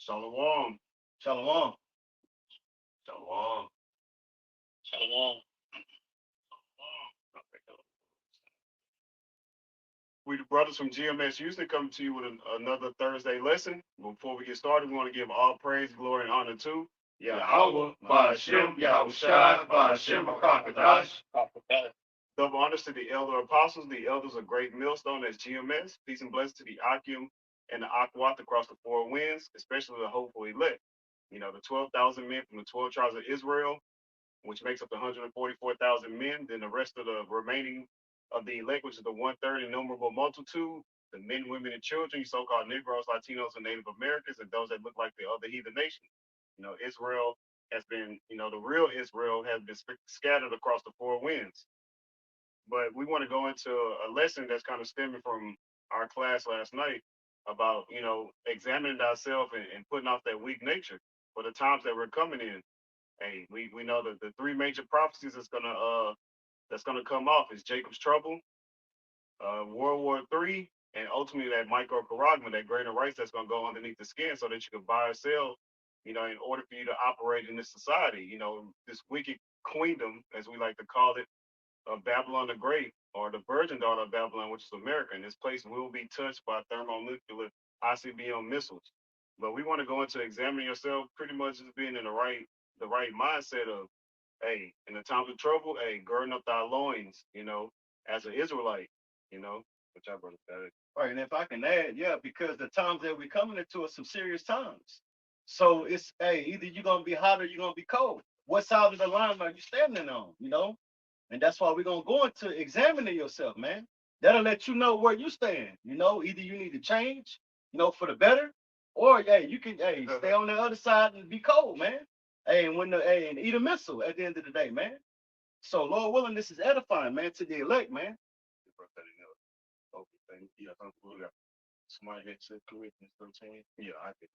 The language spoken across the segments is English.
Shalom. Shalom. Shalom. Shalom. We the brothers from GMS Houston coming to you with another Thursday lesson. Before we get started, we want to give all praise, glory, and honor to Yahweh, Ba'ashem, Yahweh Shai, Ba'ashem, Rakakadash. Prophet. Double honors to the elder apostles, the elders of Great Millstone as GMS. Peace and blessings to the Akim and the Akwat across the four winds, especially the hopeful elect. You know, the 12,000 men from the 12 tribes of Israel, which makes up the 144,000 men. Then the rest of the remaining of the elect, which is the one-third innumerable multitude, the men, women, and children, you so-called Negroes, Latinos, and Native Americans, and those that look like the other heathen nations. You know, Israel has been, the real Israel has been scattered across the four winds. But we want to go into a lesson that's kind of stemming from our class last night about, examining ourselves and putting off that weak nature for the times that we're coming in. Hey, we know that the three major prophecies that's gonna come off is Jacob's trouble, World War III, and ultimately that microcaragma, that greater rights that's gonna go underneath the skin, so that you can buy or sell, in order for you to operate in this society. This wicked queendom, as we like to call it, of Babylon the Great, or the virgin daughter of Babylon, which is America. And this place will be touched by thermonuclear ICBM missiles. But we want to go into examining yourself, pretty much as being in the right mindset of, hey, in the times of trouble, hey, girding up thy loins, as an Israelite, which I brought that. Right, and if I can add, yeah, because the times that we're coming into are some serious times. So it's either you're gonna be hot or you're gonna be cold. What side of the line are you standing on? And that's why we're gonna go into examining yourself, man. That'll let you know where you stand. Either you need to change, for the better, or you can stay on the other side and be cold, man. And and eat a missile at the end of the day, man. So Lord willing, this is edifying, man, to the elect, man. Yeah, somebody had said Corinthians 13. Yeah, I think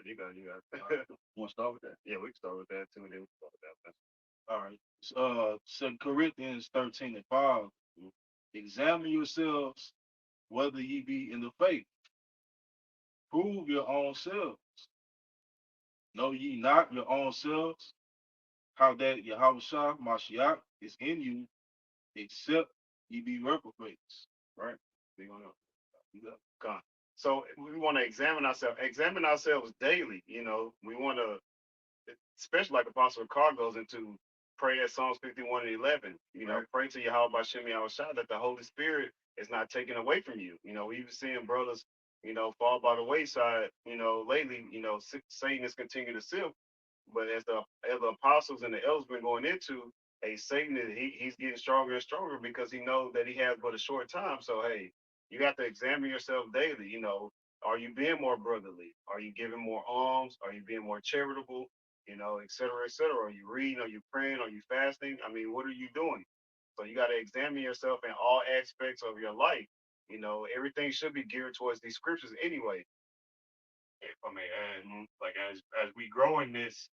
you got it. Want to start with that? Yeah, we can start with that too. Then we can start with that. All right. 2 Corinthians 13:5. Examine yourselves whether ye be in the faith. Prove your own selves. Know ye not your own selves, how that Yahushua Mashiach is in you, except ye be reprobates. Right? We're gonna go. So we want to examine ourselves daily. We want to, especially like Apostle Carr goes into prayer, Psalms 51 and 11. Pray to Yahweh by Shem Shah that the Holy Spirit is not taken away from you. We've seen brothers, fall by the wayside. Lately, Satan is continuing to sift. But as the apostles and the elders been going into, Satan he's getting stronger and stronger because he knows that he has but a short time. So hey, you have to examine yourself daily. Are you being more brotherly? Are you giving more alms? Are you being more charitable? Et cetera, et cetera. Are you reading? Are you praying? Are you fasting? I mean, what are you doing? So you got to examine yourself in all aspects of your life. Everything should be geared towards these scriptures anyway. If I may add, like as we grow in this,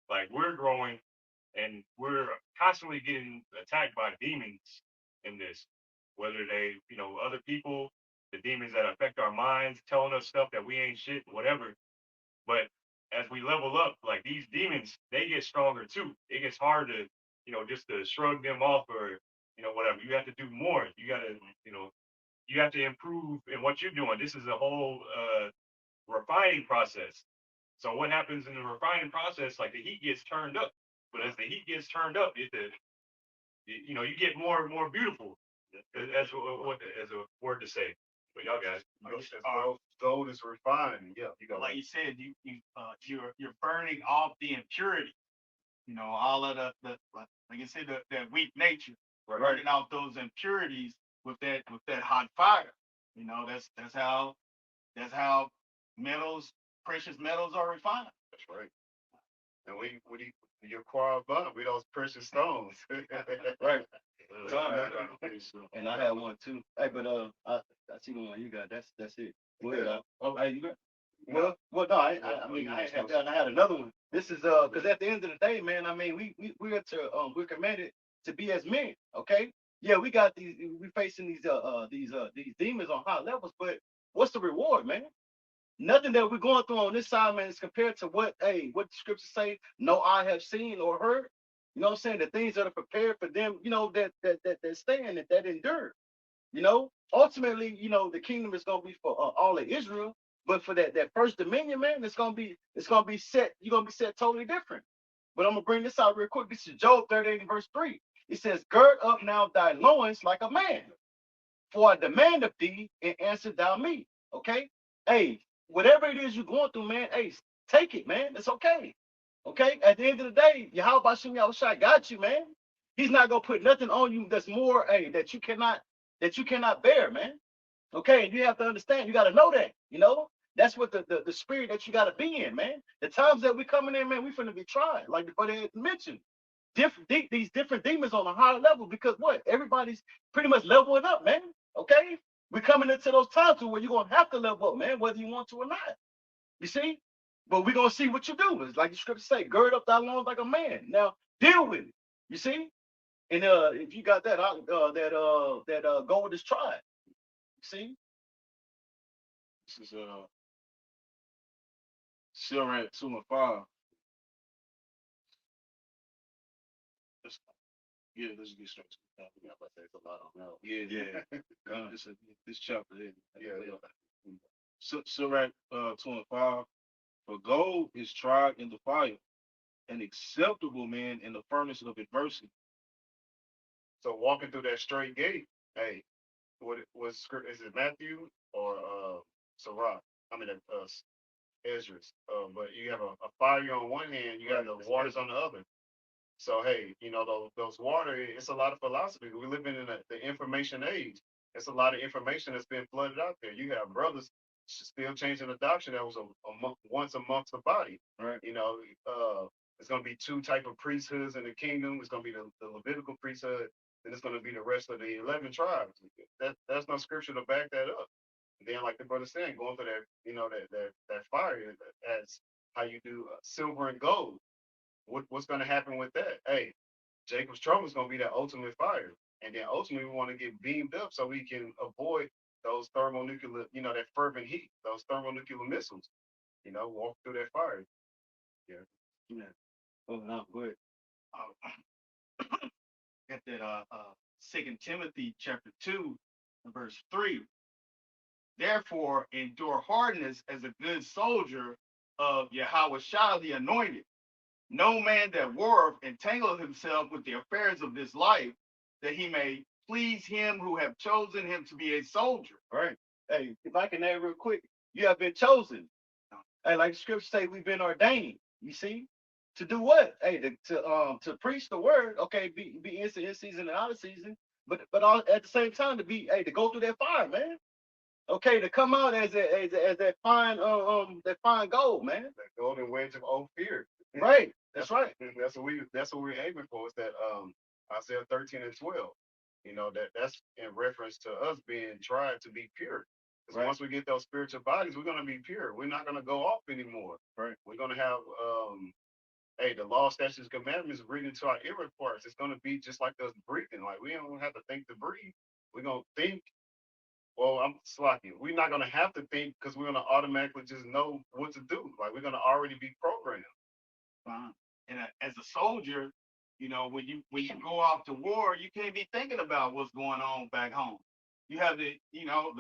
like we're growing and we're constantly getting attacked by demons in this, whether they, other people, the demons that affect our minds, telling us stuff that we ain't shit, whatever. But as we level up, like these demons, they get stronger too. It gets hard to, just to shrug them off or, whatever. You have to do more. You got to, you have to improve in what you're doing. This is a whole refining process. So what happens in the refining process? Like the heat gets turned up, but as the heat gets turned up, you get more and more beautiful. As as a word to say. But y'all guys, gold is refined. Yeah, you got like you said, you're burning off the impurity. All of like you said, that weak nature, burning off those impurities with that hot fire. That's how metals, precious metals are refined. That's right. And you acquire abundant with those precious stones. Right. And I had one too. Hey, but I see the one you got. That's it. Go ahead. Oh, hey, you got? Well, no, I mean, I had another one. This is because at the end of the day, man, I mean, we're commanded to be as men. Okay. Yeah, we got we facing these demons on high levels, but what's the reward, man? Nothing that we're going through on this side, man, is compared to what the scriptures say, no eye have seen or heard. You know what I'm saying? The things that are prepared for them, that stand, that endure. Ultimately, the kingdom is gonna be for all of Israel, but for that first dominion, man, it's gonna be set. You're gonna be set totally different. But I'm gonna bring this out real quick. This is Job 38 verse 3. It says, "Gird up now thy loins like a man, for I demand of thee, and answer thou me." Okay, hey, whatever it is you're going through, man, hey, take it, man. It's okay. Okay, at the end of the day, Yahweh Bashim Yahushua got you, man. He's not gonna put nothing on you that's more, hey, that you cannot bear, man. Okay, and you have to understand, you got to know that, that's what the spirit that you got to be in, man. The times that we coming in, man, we finna be tried, like the brother had mentioned. These different demons on a higher level, because what? Everybody's pretty much leveling up, man. Okay, we're coming into those times where you're gonna have to level up, man, whether you want to or not. You see? But we're gonna see what you do. It's like the scriptures say, gird up thy loins like a man. Now deal with it. You see? And if you got that, go with this tribe. See? This is Sirach 2 and 5. Let's, yeah, let's get straight to the Yeah, but there's a lot on that. Yeah. This chapter here. Yeah. Sirach 2 and 5. For gold is tried in the fire, an acceptable man in the furnace of adversity. So walking through that straight gate, hey, what was script? Is it Matthew or Sirach? I mean, Esdras. But you have a fire on one hand, you got the waters on the other. So hey, those water, it's a lot of philosophy. We live in the information age. It's a lot of information that's been flooded out there. You have brothers still changing the doctrine that was once amongst the body. Right. It's going to be two type of priesthoods in the kingdom. It's going to be the Levitical priesthood, and it's going to be the rest of the 11 tribes. That's no scripture to back that up. And then, like the brother saying, going through that, that fire, as how you do silver and gold. What's going to happen with that? Hey, Jacob's trouble is going to be that ultimate fire. And then ultimately, we want to get beamed up so we can avoid those thermonuclear, that fervent heat, those thermonuclear missiles, walk through that fire. Yeah. Yeah. Oh, no, good. Got that 2 Timothy chapter 2, verse 3. Therefore, endure hardness as a good soldier of Yahweh Shah the anointed. No man that warreth entangle himself with the affairs of this life, that he may please him who have chosen him to be a soldier. Right. Hey, if I can add real quick, you have been chosen. Hey, like the scriptures say, we've been ordained. You see, to do what? Hey, to preach the word. Okay, be in season and out of season, but all, at the same time to go through that fire, man. Okay, to come out as that fine gold, man. That golden wedge of Ophir. Right. That's right. That's what we're aiming for. Is that Isaiah 13 and 12. That's in reference to us being tried to be pure. Because once we get those spiritual bodies, we're gonna be pure. We're not gonna go off anymore. Right. We're gonna have the law, statutes, commandments written into our inward parts. It's gonna be just like us breathing. Like we don't have to think to breathe. We're gonna think. Well, I'm slacking. We're not gonna have to think because we're gonna automatically just know what to do. Like we're gonna already be programmed. And as a soldier, when you go off to war, you can't be thinking about what's going on back home. You have the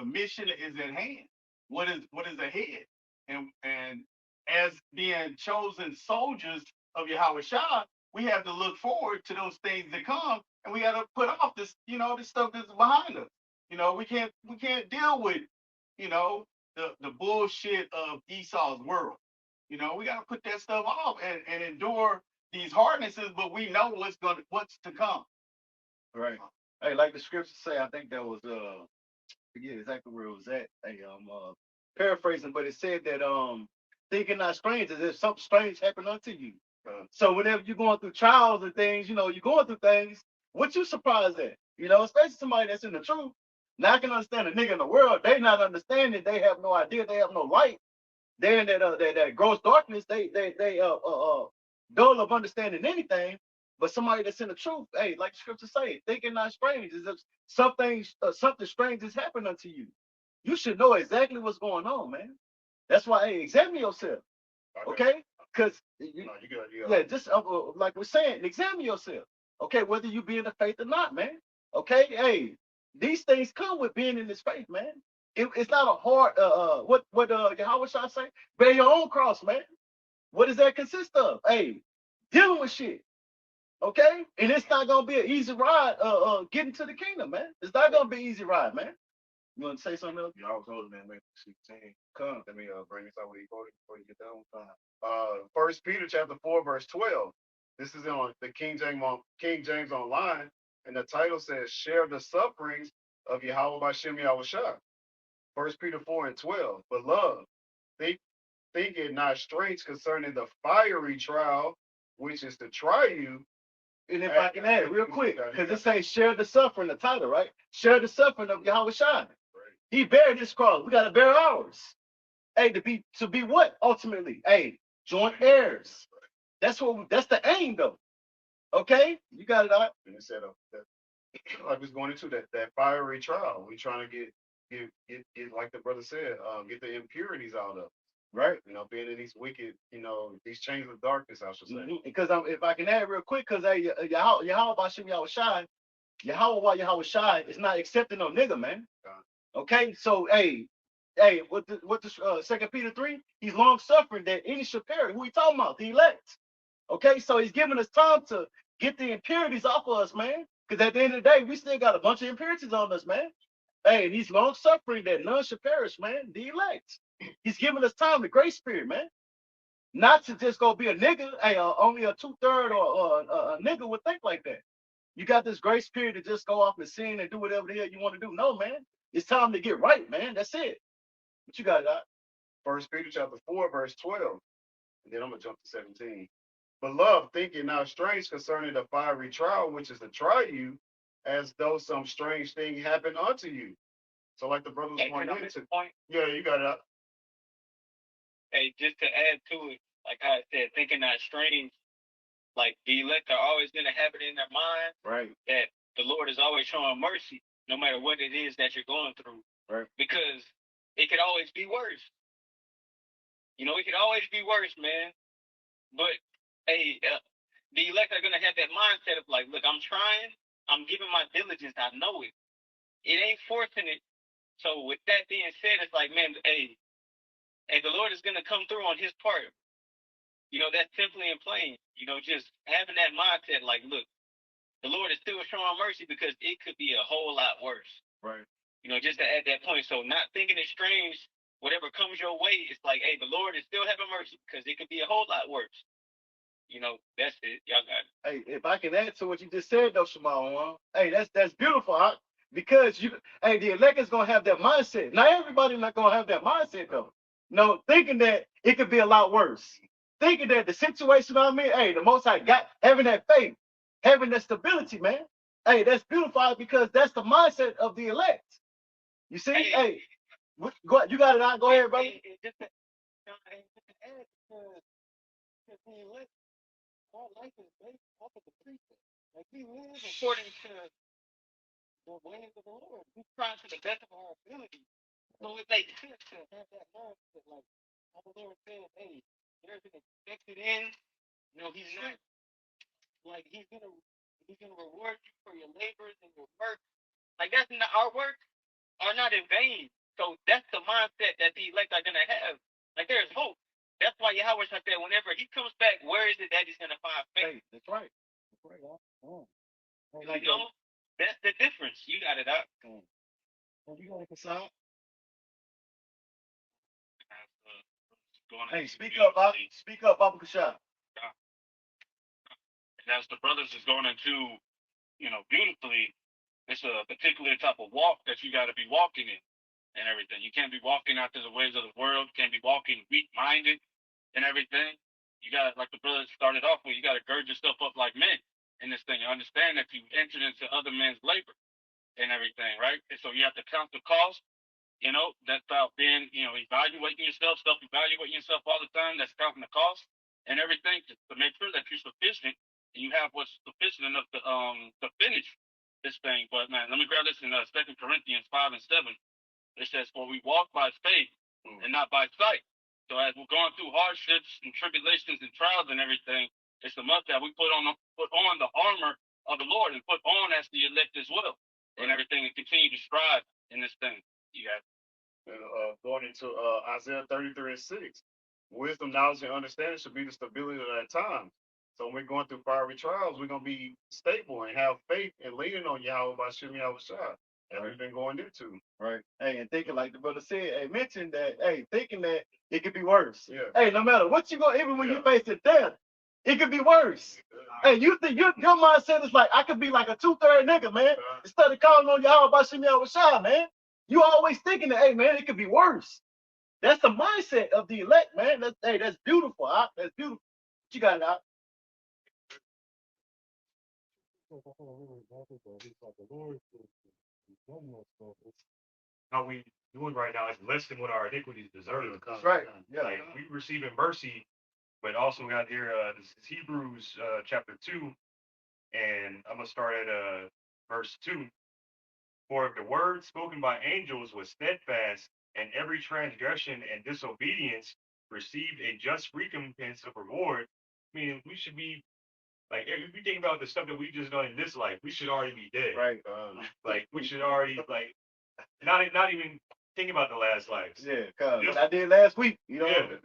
mission is at hand. What is ahead? And as being chosen soldiers of Yahweh Shah, we have to look forward to those things that come, and we got to put off this stuff that's behind us. We can't deal with the bullshit of Esau's world. We got to put that stuff off and endure these hardnesses, but we know what's to come. Right. Hey, like the scriptures say, I think that was forget exactly where it was at. Hey, I'm paraphrasing, but it said that thinking not strange as if something strange happened unto you. So whenever you're going through trials and things, you're going through things, what you surprised at? Especially somebody that's in the truth. Now I can understand a nigga in the world, they not understanding, they have no idea, they have no light. They're in that gross darkness, they dull of understanding anything. But somebody that's in the truth, hey, like the scripture say, thinking not strange, as if something strange has happened unto you. You should know exactly what's going on, man. That's why, hey, examine yourself, okay? Because No, you good. You yeah, just like we're saying, examine yourself, okay? Whether you be in the faith or not, man. Okay, hey, these things come with being in this faith, man. It's not a hard what Yahweh shall I say? Bear your own cross, man. What does that consist of? Hey, dealing with shit. Okay? And it's not gonna be an easy ride getting to the kingdom, man. It's not gonna be an easy ride, man. You wanna say something else? Y'all told man, make 16. Come. Let me bring this out what he quoted before you get done. First Peter chapter 4, verse 12. This is on the King James Online, and the title says, Share the sufferings of Yahweh Bashem Yahushua. First Peter 4 and 12. Beloved, think it not strange concerning the fiery trial which is to try you. And if I can add real quick, because it says share the suffering, the title, right? Share the suffering of Yahweh Shai. Right. He bared his cross. We gotta bear ours. Hey, to be what ultimately? Hey, joint heirs. That's the aim though. Okay? You got it out. And it said like was going into that fiery trial. We trying to get like the brother said, get the impurities out of. Right. You know, being in these wicked, these chains of darkness, I should say. Because if I can add real quick, because hey, Yahweh Bashem Yahweh Shai, Yahweh Shai is not accepting no nigga, man. Okay, so hey, what the 2 Peter 3, he's long suffering that any should perish. Who he talking about? The elect. Okay, so he's giving us time to get the impurities off of us, man. Because at the end of the day, we still got a bunch of impurities on us, man. Hey, and he's long suffering that none should perish, man. The elect. He's giving us time, the grace spirit, man. Not to just go be a nigga. Hey, only a 2/3 or a nigga would think like that. You got this grace period to just go off and sin and do whatever the hell you want to do. No, man. It's time to get right, man. That's it. What you got, Doc? First Peter chapter 4, verse 12. And then I'm gonna jump to 17. Beloved, think it not strange concerning the fiery trial, which is to try you, as though some strange thing happened unto you. So like the brothers going into point. Yeah, you got it. Hey, just to add to it, like I said, thinking not strange, like the elect are always gonna have it in their mind, right, that the Lord is always showing mercy, no matter what it is that you're going through. Right. Because it could always be worse. It could always be worse, man. But hey, the elect are gonna have that mindset of like, look, I'm trying, I'm giving my diligence, I know it. It ain't forcing it. So with that being said, it's like, man, hey, the Lord is gonna come through on his part. That's simply and plain. Just having that mindset, like, look, the Lord is still showing mercy because it could be a whole lot worse. Right. Just to add that point. So not thinking it's strange, whatever comes your way, it's like, hey, the Lord is still having mercy because it could be a whole lot worse. That's it. Y'all got it. Hey, if I can add to what you just said, though, Shimon, hey, that's beautiful, huh? Because the elect is gonna have that mindset. Not everybody not gonna have that mindset though. No, thinking that it could be a lot worse. Thinking that the situation I'm in, hey, the Most High got having that faith, having that stability, man. Hey, that's beautiful because that's the mindset of the elect. You see, hey, go, you got it out. Go ahead, brother. Our life is based off of the precept. Like we live according to the ways of the Lord. We try to the best of our ability. So it makes sense to have that mindset. Like how the Lord says, hey, there's an expected end. He's not like he's gonna reward you for your labors and your work. Like that's not our work are not in vain. So that's the mindset that the elect are gonna have. Like there's hope. That's why Yahweh said that whenever he comes back, where is it that he's gonna find faith? Hey, that's right. That's right. Oh. That's the difference. You got it out. You got it, Kassan. Hey, speak up, Papa Kashan. And as the brothers is going into, beautifully, it's a particular type of walk that you got to be walking in and everything. You can't be walking after the ways of the world. You can't be walking weak-minded and everything. You got to, like the brothers started off with, you got to gird yourself up like men in this thing. You understand that you entered into other men's labor and everything, right? And so you have to count the cost. That's about being, evaluating yourself, self-evaluating yourself all the time. That's counting the cost and everything to make sure that you're sufficient and you have what's sufficient enough to finish this thing. But man, let me grab this in 2 Corinthians 5 and 7. It says, "For we walk by faith and not by sight." So as we're going through hardships and tribulations and trials and everything, it's a must that we put on the armor of the Lord and put on as the elect as well and everything and continue to strive in this thing. You got Going into Isaiah 33 and 6. Wisdom, knowledge, and understanding should be the stability of that time. So when we're going through fiery trials, we're gonna be stable and have faith and leaning on Yahweh by Shimmy Shah. That we've been going into. Right. Hey, and thinking like the brother said, hey, mentioned that, hey, thinking that it could be worse. Yeah. Hey, no matter what you go, even when you face death, it could be worse. Yeah. Hey, you think your mindset is like, I could be like a 2/3 nigga, man. Instead of calling on Yahweh by Shimmy Shah, man. You always thinking that, hey, man, it could be worse. That's the mindset of the elect, man. That's beautiful. That's beautiful. What you got, Doc? How we doing right now is less than what our iniquities deserve. That's right. Yeah. Like we receiving mercy, but also got here this is Hebrews chapter 2, and I'm gonna start at verse 2. For if the word spoken by angels was steadfast, and every transgression and disobedience received a just recompense of reward, meaning we should be like if you think about the stuff that we just done in this life, we should already be dead. Right. Like we should already like not even thinking about the last lives. Yeah, what I did last week, you know.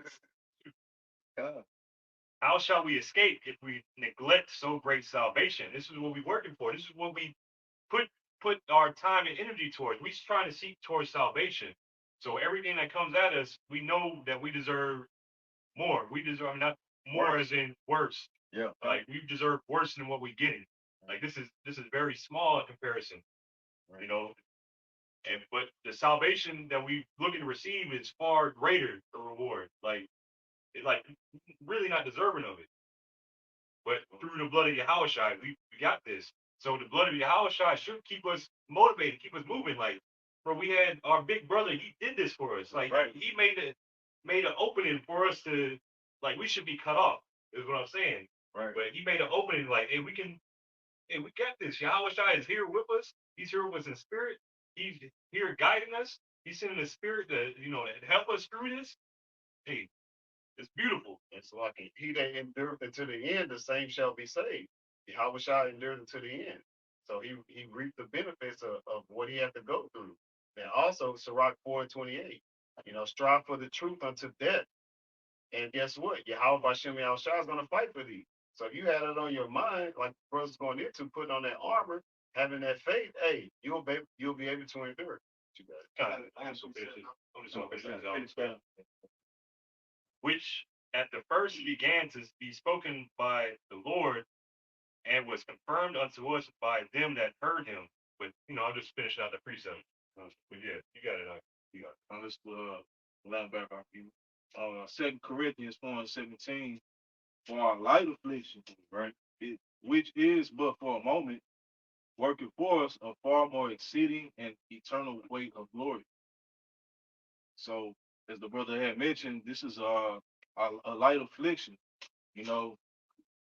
Yeah. How shall we escape if we neglect so great salvation? This is what we're working for. This is what we put our time and energy towards. We're trying to seek towards salvation. So everything that comes at us, we know that we deserve more. We deserve not more as in worse. Yeah. Like we deserve worse than what we're getting. Like this is very small in comparison. You know, but the salvation that we looking to receive is far greater the reward. Like really not deserving of it. But through the blood of Yahushua, we got this. So the blood of Yahushua should keep us motivated, keep us moving. Like, bro, we had our big brother, he did this for us. Like he made an opening for us to like we should be cut off, is what I'm saying. Right. But he made an opening like, hey, we got this. Yahushua is here with us. He's here with us in spirit. He's here guiding us. He's sending the spirit to, help us through this. Hey, it's beautiful. And so like he that endureth unto the end, the same shall be saved. Yahweh shall endure unto the end. So he reaped the benefits of what he had to go through. And also Sirach 4:28, strive for the truth unto death. And guess what? Yahweh Bashem Shah is gonna fight for thee. So if you had it on your mind, like brothers going into putting on that armor, having that faith, hey, you'll be able to endure. You got it. I'm just gonna finish this out. Which at the first began to be spoken by the Lord and was confirmed unto us by them that heard him. But I'll just finish out the precept. But yeah, you got it. You got it. Now let's line back our people. 2 Corinthians 4:17, for our light affliction, right? Which is but for a moment, working for us a far more exceeding and eternal weight of glory. So, as the brother had mentioned, this is a light affliction.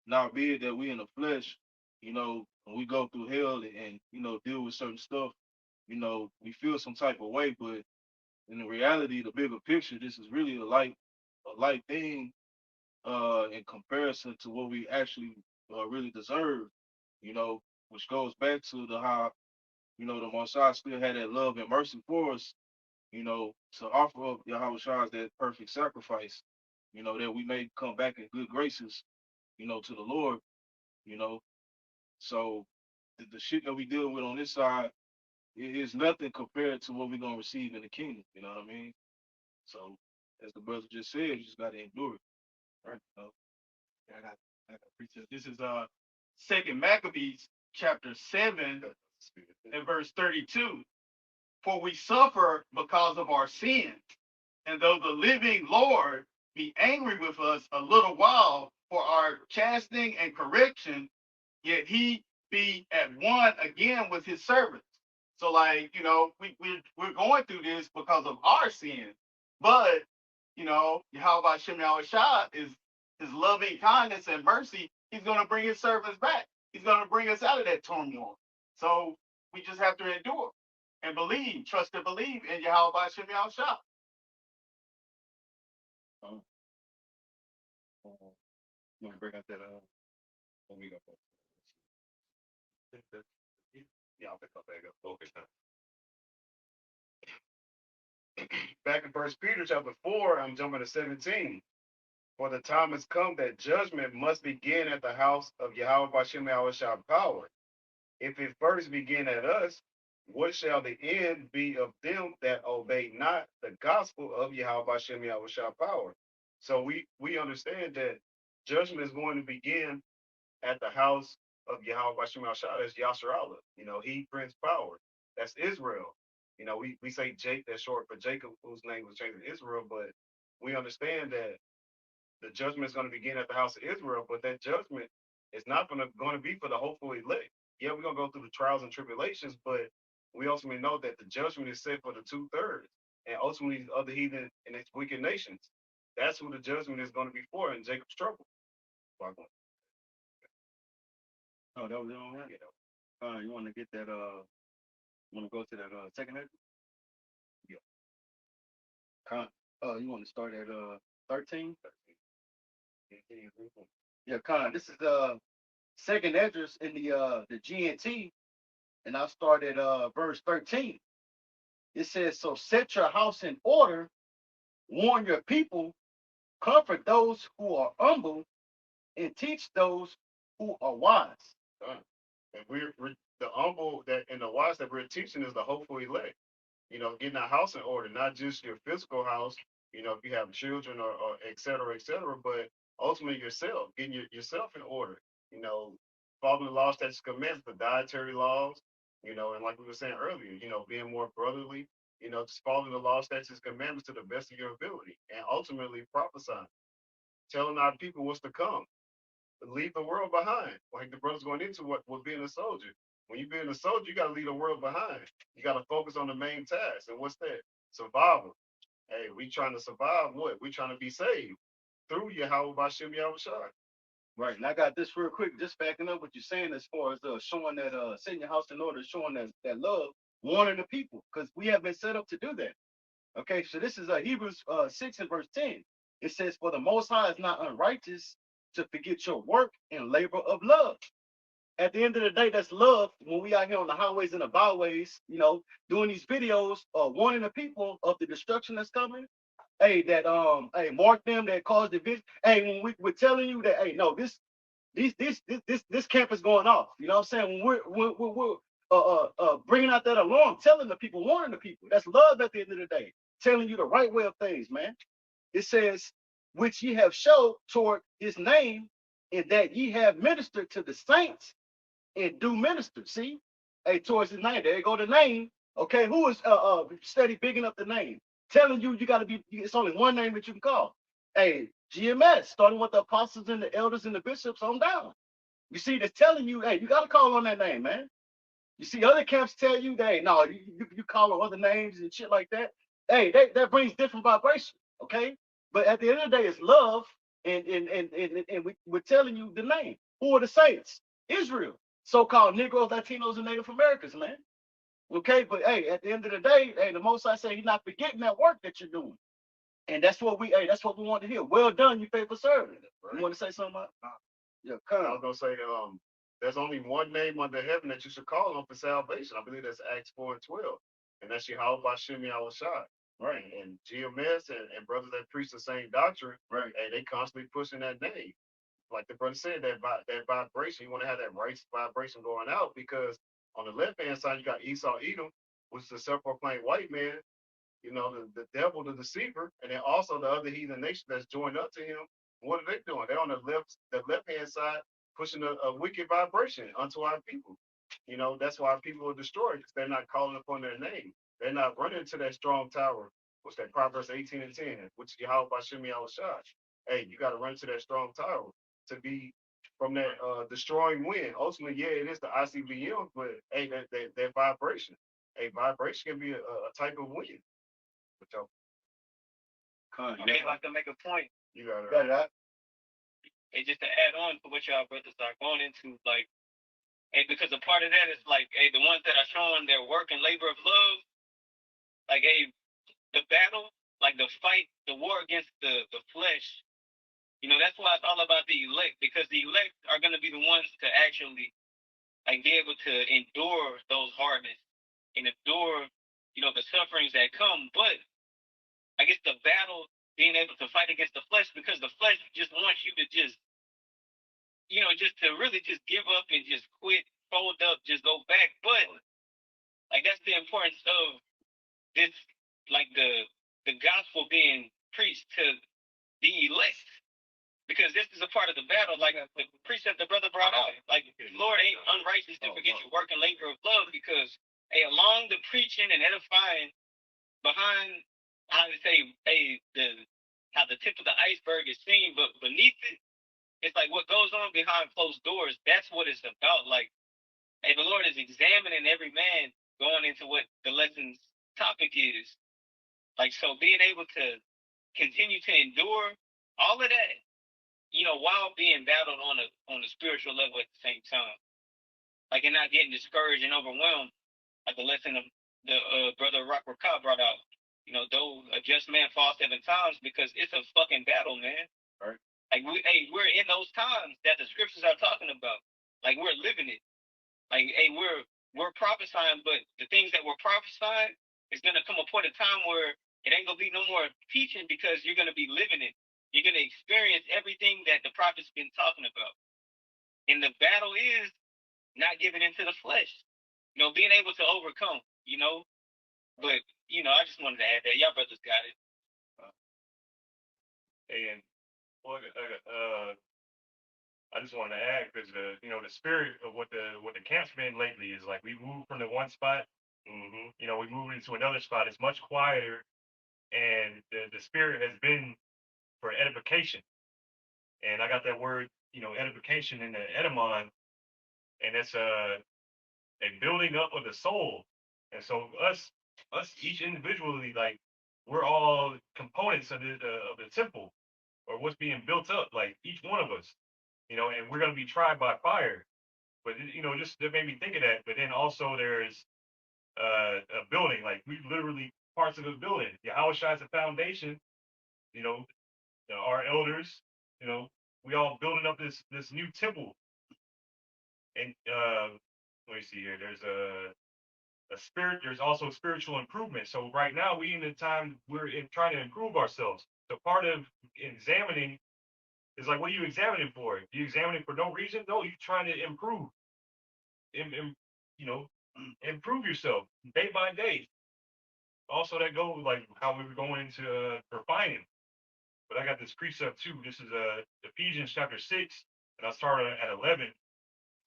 Not be it that we in the flesh, when we go through hell and deal with certain stuff, we feel some type of way, but in the reality, the bigger picture, this is really a light thing in comparison to what we actually really deserve, which goes back to how, the Most High still had that love and mercy for us, to offer up Yahweh Shah's that perfect sacrifice, that we may come back in good graces, to the Lord, you know. So the shit that we deal with on this side is nothing compared to what we're gonna receive in the kingdom, you know what I mean? So as the brother just said, you just gotta endure it. Right. Yeah, I got preacher. This is Second Maccabees chapter 7 and verse 32. For we suffer because of our sins, and though the living Lord be angry with us a little while for our chastening and correction, yet he be at one again with his servants. So, like, we're going through this because of our sin, but Yahweh Shem Shah is his loving kindness and mercy. He's going to bring his servants back. He's going to bring us out of that turmoil. So we just have to endure and believe, trust and believe in Yahweh Shem Shah. You want to bring up that? Let me go. Yeah, I'll pick up back up. Okay, back in First Peter chapter 4, I'm jumping to 17. For the time has come that judgment must begin at the house of Yahweh Bashem Yahweh Shah power. If it first begin at us, what shall the end be of them that obey not the gospel of Yahweh Bashem Yahweh Shah power? So we understand that judgment is going to begin at the house of Yahweh Bashem Yahweh Shah. That's Yasser Allah. He brings power. That's Israel. We say Jake, that's short for Jacob, whose name was changed to Israel, but we understand that the judgment is going to begin at the house of Israel, but that judgment is not going to be for the hopeful elect. Yeah, we're going to go through the trials and tribulations, but we ultimately know that the judgment is set for the 2/3 and ultimately the other heathen and its wicked nations. That's who the judgment is going to be for in Jacob's trouble. Oh, that was on right? Yeah. You want to get that, you want to go to that second head? Yeah. You want to start at 13? Yeah, this is the second address in the GNT, and I'll start at verse 13. It says, so set your house in order, warn your people, comfort those who are humble, and teach those who are wise. And we're the humble that and the wise that we're teaching is the hopeful elect. Getting a house in order, not just your physical house, if you have children or et cetera, but ultimately yourself, getting yourself in order, following the laws, statutes, commandments, the dietary laws, and like we were saying earlier, being more brotherly, just following the laws, statutes, commandments to the best of your ability, and ultimately prophesying, telling our people what's to come. Leave the world behind. Like the brothers going into what being a soldier. When you being a soldier, you gotta leave the world behind. You gotta focus on the main task. And what's that? Survival. Hey, we trying to survive what? We trying to be saved through Yahweh Bashem Yahweh Shai. Right. And I got this real quick, just backing up what you're saying as far as showing that setting your house in order, showing that love, warning the people, because we have been set up to do that. Okay, so this is Hebrews 6 and verse 10. It says, for the Most High is not unrighteous to forget your work and labor of love. At the end of the day, that's love. When we out here on the highways and the byways, doing these videos, warning the people of the destruction that's coming. Hey, hey, mark them that caused the vision. Hey, when we're telling you that, hey, no, this camp is going off. You know what I'm saying? When we're bringing out that alarm, telling the people, warning the people. That's love at the end of the day. Telling you the right way of things, man. It says, which ye have showed toward his name, and that ye have ministered to the saints and do minister. See? Hey, towards his name. There you go, the name. Okay, who is steady bigging up the name? Telling you got to be, it's only one name that you can call. Hey, GMS, starting with the apostles and the elders and the bishops on down. You see, they're telling you, hey, you got to call on that name, man. You see, other camps tell you, hey, no, you call on other names and shit like that. Hey, that brings different vibration, okay? But at the end of the day, it's love, and we're telling you the name. Who are the saints? Israel, so-called Negroes, Latinos, and Native Americans, man. Okay, but hey, at the end of the day, hey, the Most High say he's not forgetting that work that you're doing. And that's what we want to hear. Well done, you faithful servant. Right. You want to say something about? Yeah, come on. I was gonna say, there's only one name under heaven that you should call on for salvation. I believe that's Acts 4 and 12, and that's Yahweh Bashem Yahweh Shai. Right, and GMS and brothers that preach the same doctrine. Right, and they constantly pushing that name. Like the brother said, that vibration, you want to have that right vibration going out, because on the left hand side you got Esau Edom, which is a self-proclaimed white man, the devil, the deceiver, and then also the other heathen nation that's joined up to him. What are they doing? They're on the left hand side pushing a wicked vibration unto our people. That's why our people are destroyed, because they're not calling upon their name. They're not running to that strong tower, which that Proverbs 18 and 10, which is Yahweh Bashem Yahweh Shai. Hey, you got to run to that strong tower to be from that destroying wind. Ultimately, yeah, it is the ICBM, but hey, that vibration. A vibration can be a type of wind. I'd like to make a point. You got it. Right. Hey, just to add on to what y'all brothers are going into, like, hey, because a part of that is like, hey, the ones that are showing their work and labor of love, like, hey, the battle like the war against the flesh. That's why it's all about the elect, because the elect are going to be the ones to actually like be able to endure those hardness and endure, the sufferings that come. But I guess the battle, being able to fight against the flesh, because the flesh just wants you to just, just to really just give up and just quit, fold up, just go back. But like that's the importance of this, like the gospel being preached to the elect. Because this is a part of the battle, like the precept the brother brought out. Like, Lord ain't unrighteous to forget your work and labor of love, because, hey, along the preaching and edifying, behind, how to say, how the tip of the iceberg is seen, but beneath it, it's like what goes on behind closed doors. That's what it's about. Like, hey, the Lord is examining every man going into what the lesson's topic is. Like, so being able to continue to endure all of that, while being battled on a spiritual level at the same time, like and not getting discouraged and overwhelmed, like the lesson of the brother Rock Rakah brought out. Though a just man falls 7 times, because it's a fucking battle, man. Right. Like we're in those times that the scriptures are talking about. Like we're living it. Like we're prophesying, but the things that we're prophesying is gonna come a point in time where it ain't gonna be no more teaching, because you're gonna be living it. You're going to experience everything that the prophet's been talking about. And the battle is not giving into the flesh, being able to overcome, But, I just wanted to add that. Y'all brothers got it. And I just wanted to add, because the spirit of what the camp's been lately is like we moved from the one spot, we moved into another spot. It's much quieter, and the spirit has been for edification. And I got that word, edification in the etymon, and it's a building up of the soul. And so us each individually, like we're all components of the temple, or what's being built up, like each one of us, and we're gonna be tried by fire. But just that made me think of that. But then also there's a building, like we literally parts of a building. Yahweh Shai's a foundation, you know, our elders, we all building up this new temple. And let me see here. There's a spirit. There's also spiritual improvement. So right now we in the time we're trying to improve ourselves. So part of examining is like, what are you examining for? Are you examining for no reason? No, you're trying to improve. You know, improve yourself day by day. Also, that goes like how we were going into refining. But I got this precept too. This is Ephesians chapter 6, and I started at 11. It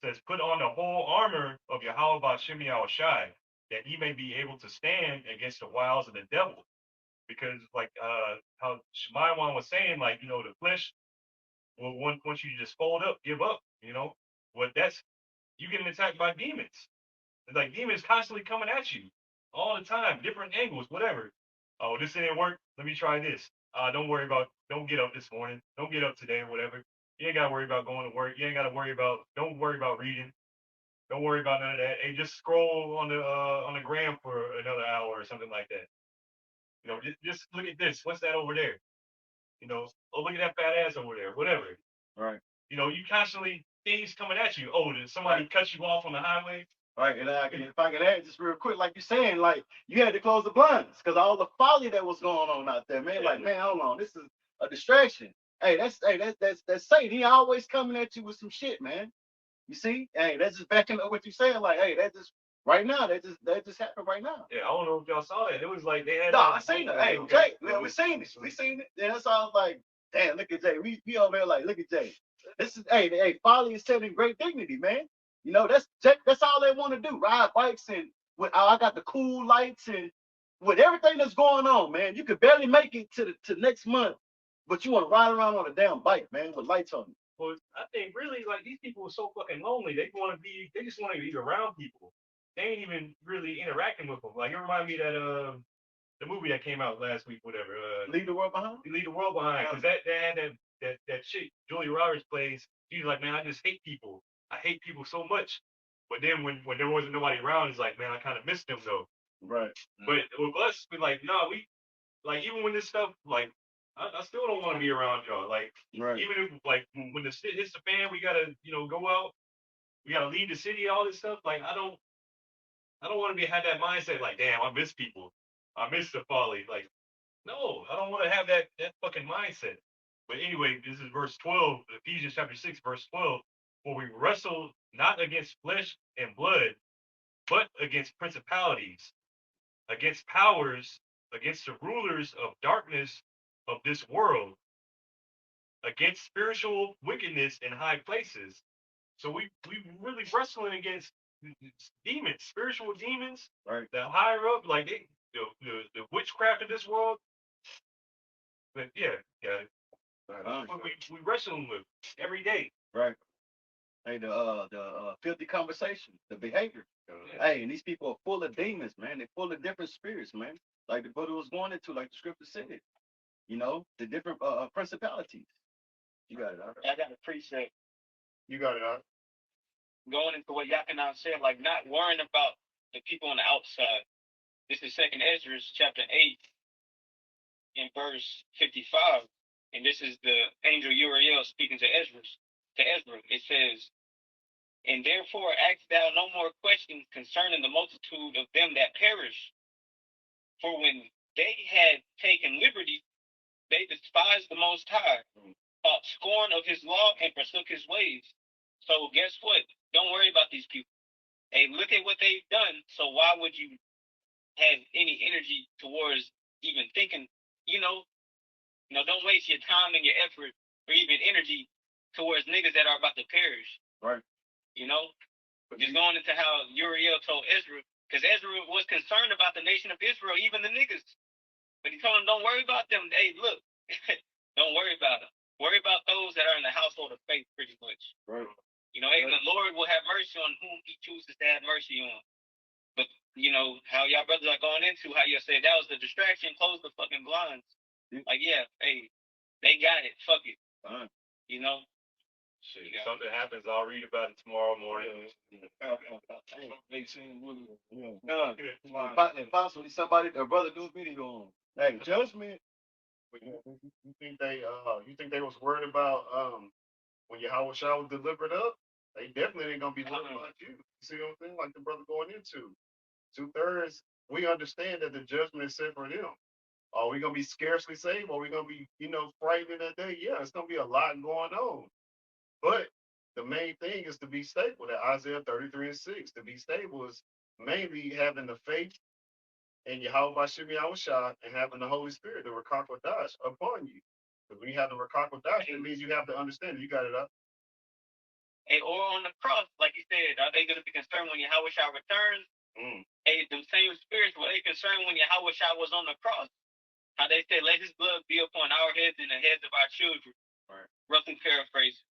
says, "Put on the whole armor of Yahweh Ba'Shem Yahushai, that ye may be able to stand against the wiles of the devil." Because like how Shemaiah was saying, like, the flesh will once you just fold up, give up, what that's you getting attacked by demons. It's like demons constantly coming at you all the time, different angles, whatever. Oh, this didn't work. Let me try this. Don't get up this morning. Don't get up today or whatever. You ain't got to worry about going to work. You ain't got to don't worry about reading. Don't worry about none of that. Hey, just scroll on the gram for another hour or something like that. Just look at this. What's that over there? Oh, look at that fat ass over there. Whatever. Right. You constantly things coming at you. Oh, did somebody cut you off on the highway? Right, and if I can add just real quick, like you're saying, like you had to close the blinds because all the folly that was going on out there, man. Like, man, hold on, this is a distraction. Hey, that's Satan. He always coming at you with some shit, man. You see? Hey, that's just backing up what you're saying. Like, hey, that just right now, that just happened right now. Yeah, I don't know if y'all saw that. It was like they had. No, I seen it. Hey, Jay, we seen it. We seen it. And that's all like, damn, look at Jay. We over there like, look at Jay. This is hey, folly is set in great dignity, man. That's all they want to do. Ride bikes and with I got the cool lights and with everything that's going on, man. You could barely make it to next month, but you want to ride around on a damn bike, man, with lights on. Well, I think really like these people are so fucking lonely. They just want to be around people. They ain't even really interacting with them. Like it reminded me that the movie that came out last week, whatever. Leave the world behind. Leave the world behind, because that had that chick Julia Roberts plays. She's like, man, I just hate people. I hate people so much. But then when there wasn't nobody around, it's like, man, I kind of missed them though. Right. But with us, we're like, no, like even when this stuff, like I still don't want to be around y'all. Like Right. even if like when the shit hits the fan, we gotta go out, we gotta leave the city, all this stuff. Like I don't want to be have that mindset. Like damn, I miss people, I miss the folly. Like no, I don't want to have that fucking mindset. But anyway, this is verse 12, Ephesians chapter 6, verse 12. For we wrestle not against flesh and blood, but against principalities, against powers, against the rulers of darkness of this world, against spiritual wickedness in high places. So we really wrestling against demons, spiritual demons, Right. the higher up, like the witchcraft of this world. But yeah, we wrestling with every day. Right. Hey, the filthy conversation, the behavior. Hey, and these people are full of demons, man. They're full of different spirits, man. Like the brother was going into, like the scripture said. You know, the different principalities. You got it. I got a precept You got it out. going into what Yakanan said, like not worrying about the people on the outside. This is Second Ezra chapter 8 in verse 55. And this is the angel Uriel speaking to Ezra. It says, and therefore ask thou no more questions concerning the multitude of them that perish. For when they had taken liberty, they despised the Most High, thought scorn of his law, and forsook his ways. So guess what? Don't worry about these people. Hey, look at what they've done. So why would you have any energy towards even thinking, don't waste your time and your effort or even energy towards niggas that are about to perish. Right. Just going into how Uriel told Ezra, because Ezra was concerned about the nation of Israel, even the niggas. But he told them, don't worry about them. Hey, look, don't worry about them. Worry about those that are in the household of faith, pretty much. Right. Hey, the Lord will have mercy on whom he chooses to have mercy on. But, how y'all brothers are going into, how you said that was the distraction, close the fucking blinds. Like, yeah, hey, they got it. Fuck it. Fine. Shit, if something happens, I'll read about it tomorrow morning. Possibly somebody, a brother do video on. Hey, judgment. You think they was worried about when Yahweh Shah was delivered up? They definitely ain't gonna be worried about you. You see what I'm saying? Like the brother going into 2/3, we understand that the judgment is set for them. Are we gonna be scarcely saved? Are we gonna be, frightened that day? Yeah, it's gonna be a lot going on. But the main thing is to be stable. That Isaiah 33:6. To be stable is mainly having the faith in Yahweh Bashim Yahushua and having the Holy Spirit, the Rakakwadash, upon you. Because when you have the Rakakwadash, it means you have to understand it. You got it up. Hey, or on the cross, like you said, are they going to be concerned when Yahweh Shah returns? Hey, them same spirits were they concerned when Yahweh Shah was on the cross? How they said, let his blood be upon our heads and the heads of our children. Right. Roughly paraphrasing.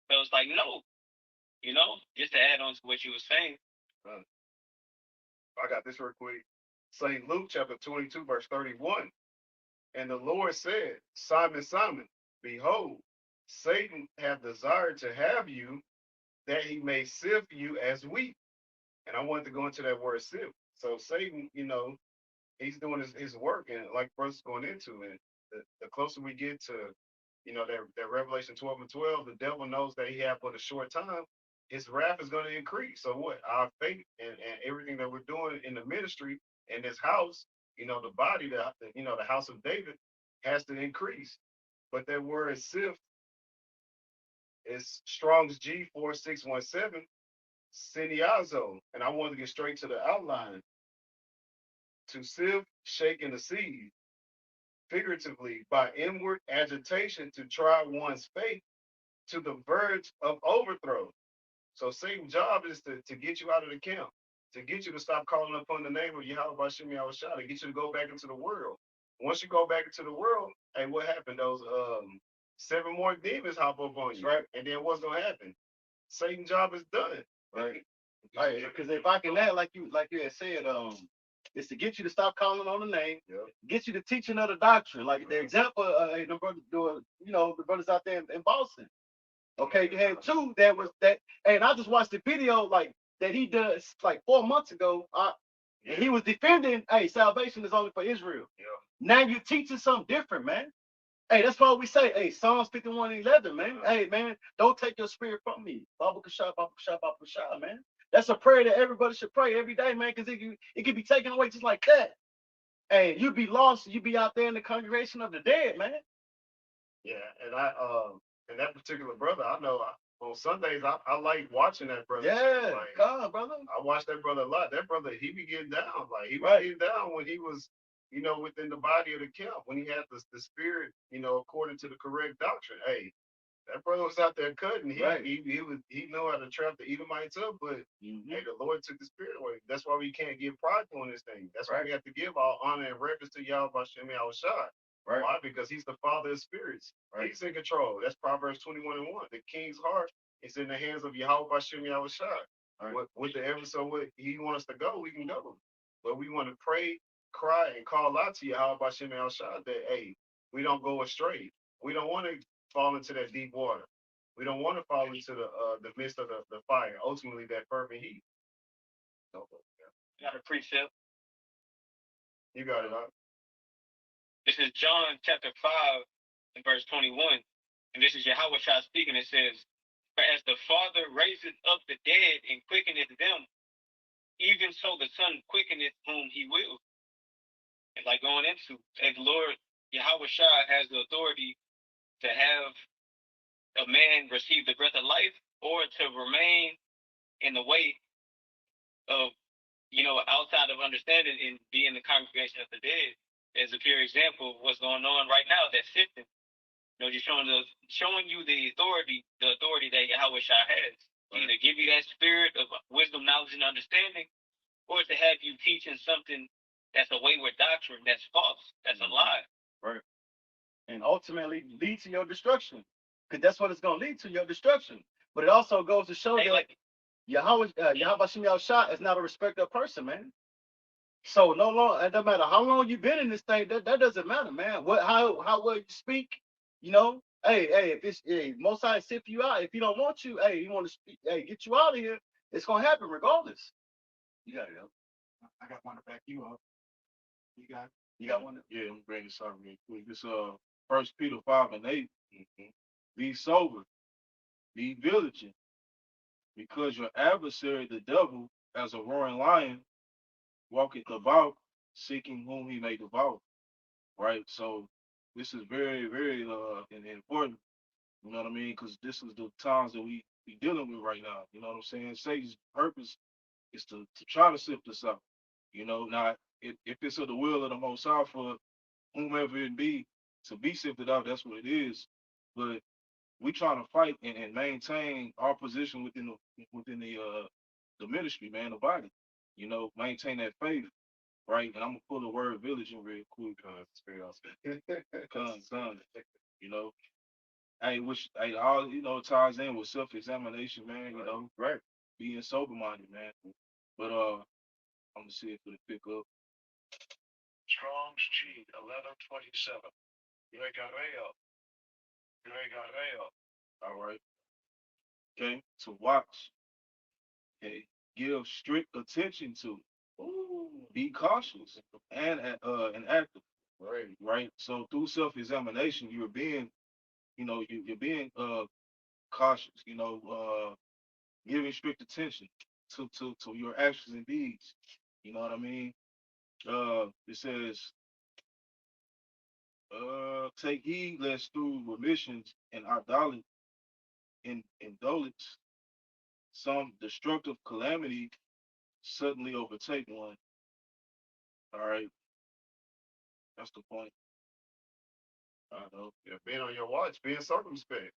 So it's like, no, just to add on to what you were saying. I got this real quick. St. Luke chapter 22, verse 31. And the Lord said, Simon, Simon, behold, Satan hath desired to have you, that he may sift you as wheat. And I wanted to go into that word sift. So Satan, he's doing his work, and like brothers going into it, the closer we get to, that Revelation 12 and 12, the devil knows that he had but a short time. His wrath is going to increase. So what? Our faith and everything that we're doing in the ministry in this house, the body, the house of David has to increase. But that word sift is Strong's G4617, siniazo. And I wanted to get straight to the outline. To sift, shake, and deceive, figuratively, by inward agitation to try one's faith to the verge of overthrow. So Satan's job is to get you out of the camp, to get you to stop calling upon the name of Yahweh Bashim Yahushua, to get you to go back into the world. Once you go back into the world, hey, what happened? Those 7 more demons hop up on you, right? And then what's gonna happen? Satan's job is done. Right. Right. Because if I can add, like you had said, is to get you to stop calling on the name, get you the teaching of the doctrine. Like the example, the brothers out there in Boston. Okay, you had 2 that was that, and I just watched the video like that he does like 4 months ago. And he was defending, hey, salvation is only for Israel. Yeah. Now you're teaching something different, man. Hey, that's why we say, hey, Psalms 51:11, man. Hey, man, don't take your spirit from me. Baba Kashah, Baba Kashah, Baba Kashah, man. That's a prayer that everybody should pray every day, man, because it can be taken away just like that. Hey, you'd be lost, you'd be out there in the congregation of the dead, man. Yeah, and that particular brother, I know on Sundays I like watching that brother. Yeah, Like, God, brother. I watch that brother a lot. That brother, he be getting down. Like he be Right. getting down when he was, within the body of the camp, when he had the spirit, according to the correct doctrine. Hey, that brother was out there cutting. Right. He knew how to trap the Edomites up, but Mhm. hey, the Lord took the spirit away. That's why we can't get prideful in this thing. That's why Right. we have to give all honor and reverence to Yahweh Hashem Yahushua. Right. Why? Because he's the father of spirits. Right. He's in control. That's Proverbs 21:1. The king's heart is in the hands of Yahweh Hashem Yahushua. Right. With the ever so what he wants us to go, we can go. But we want to pray, cry, and call out to Yahweh Hashem Yahushua that hey, we don't go astray. We don't want to fall into that deep water. We don't want to fall into the midst of the fire. Ultimately, that fervent heat. No, Got a precept. you got it. Huh? This is John chapter 5 and verse 21. And this is Yahweh Shah speaking. It says, "For as the Father raiseth up the dead and quickeneth them, even so the Son quickeneth whom he will." And like going into, and the Lord Yahweh Shah has the authority to have a man receive the breath of life or to remain in the way of, outside of understanding and be in the congregation of the dead. As a pure example of what's going on right now, that's sifting. Just showing you the authority that Yahweh Shah has. Right. Either give you that spirit of wisdom, knowledge, and understanding, or to have you teaching something that's a wayward doctrine, that's false, that's a lie. Right. And ultimately lead to your destruction. Because that's what it's going to lead to, your destruction. But it also goes to show that Yahweh Shem Yahushua is not a respecter of person, man. So no long, it doesn't matter how long you've been in this thing, that doesn't matter, man. How well you speak, Hey, if it's most High sift you out. If he don't want you, hey, he want to speak, hey, get you out of here. It's gonna happen regardless. You got it, yo. I got one to back you up. You got one? Yeah, I'm bringing something real quick. It's 1 Peter 5:8. Mm-hmm. Be sober, be vigilant, because your adversary, the devil, as a roaring lion, walketh about, seeking whom he may devour. Right? So this is very, very important. You know what I mean? Because this is the times that we dealing with right now. You know what I'm saying? Satan's purpose is to try to sift us out. Now if it's of the will of the Most High for whomever it be to be sifted out, that's what it is. But we trying to fight and maintain our position within the ministry, man, the body. Maintain that faith, right? And I'm gonna pull the word village in real quick. It's very awesome. Con. You know, hey, all it ties in with self-examination, man. Right. Being sober-minded, man. But I'm gonna see if it'll pick up. Strong's G 1127. Gregareo. All right. Okay. To watch. Okay. Give strict attention to. Ooh. Be cautious and active. Right. Right. So through self-examination, you're being, you're being cautious. Giving strict attention to your actions and deeds. You know what I mean? It says, take heed lest through remissions and idolatry and indolence some destructive calamity suddenly overtake one. All right, that's the point. I know. Yeah, being on your watch, being circumspect.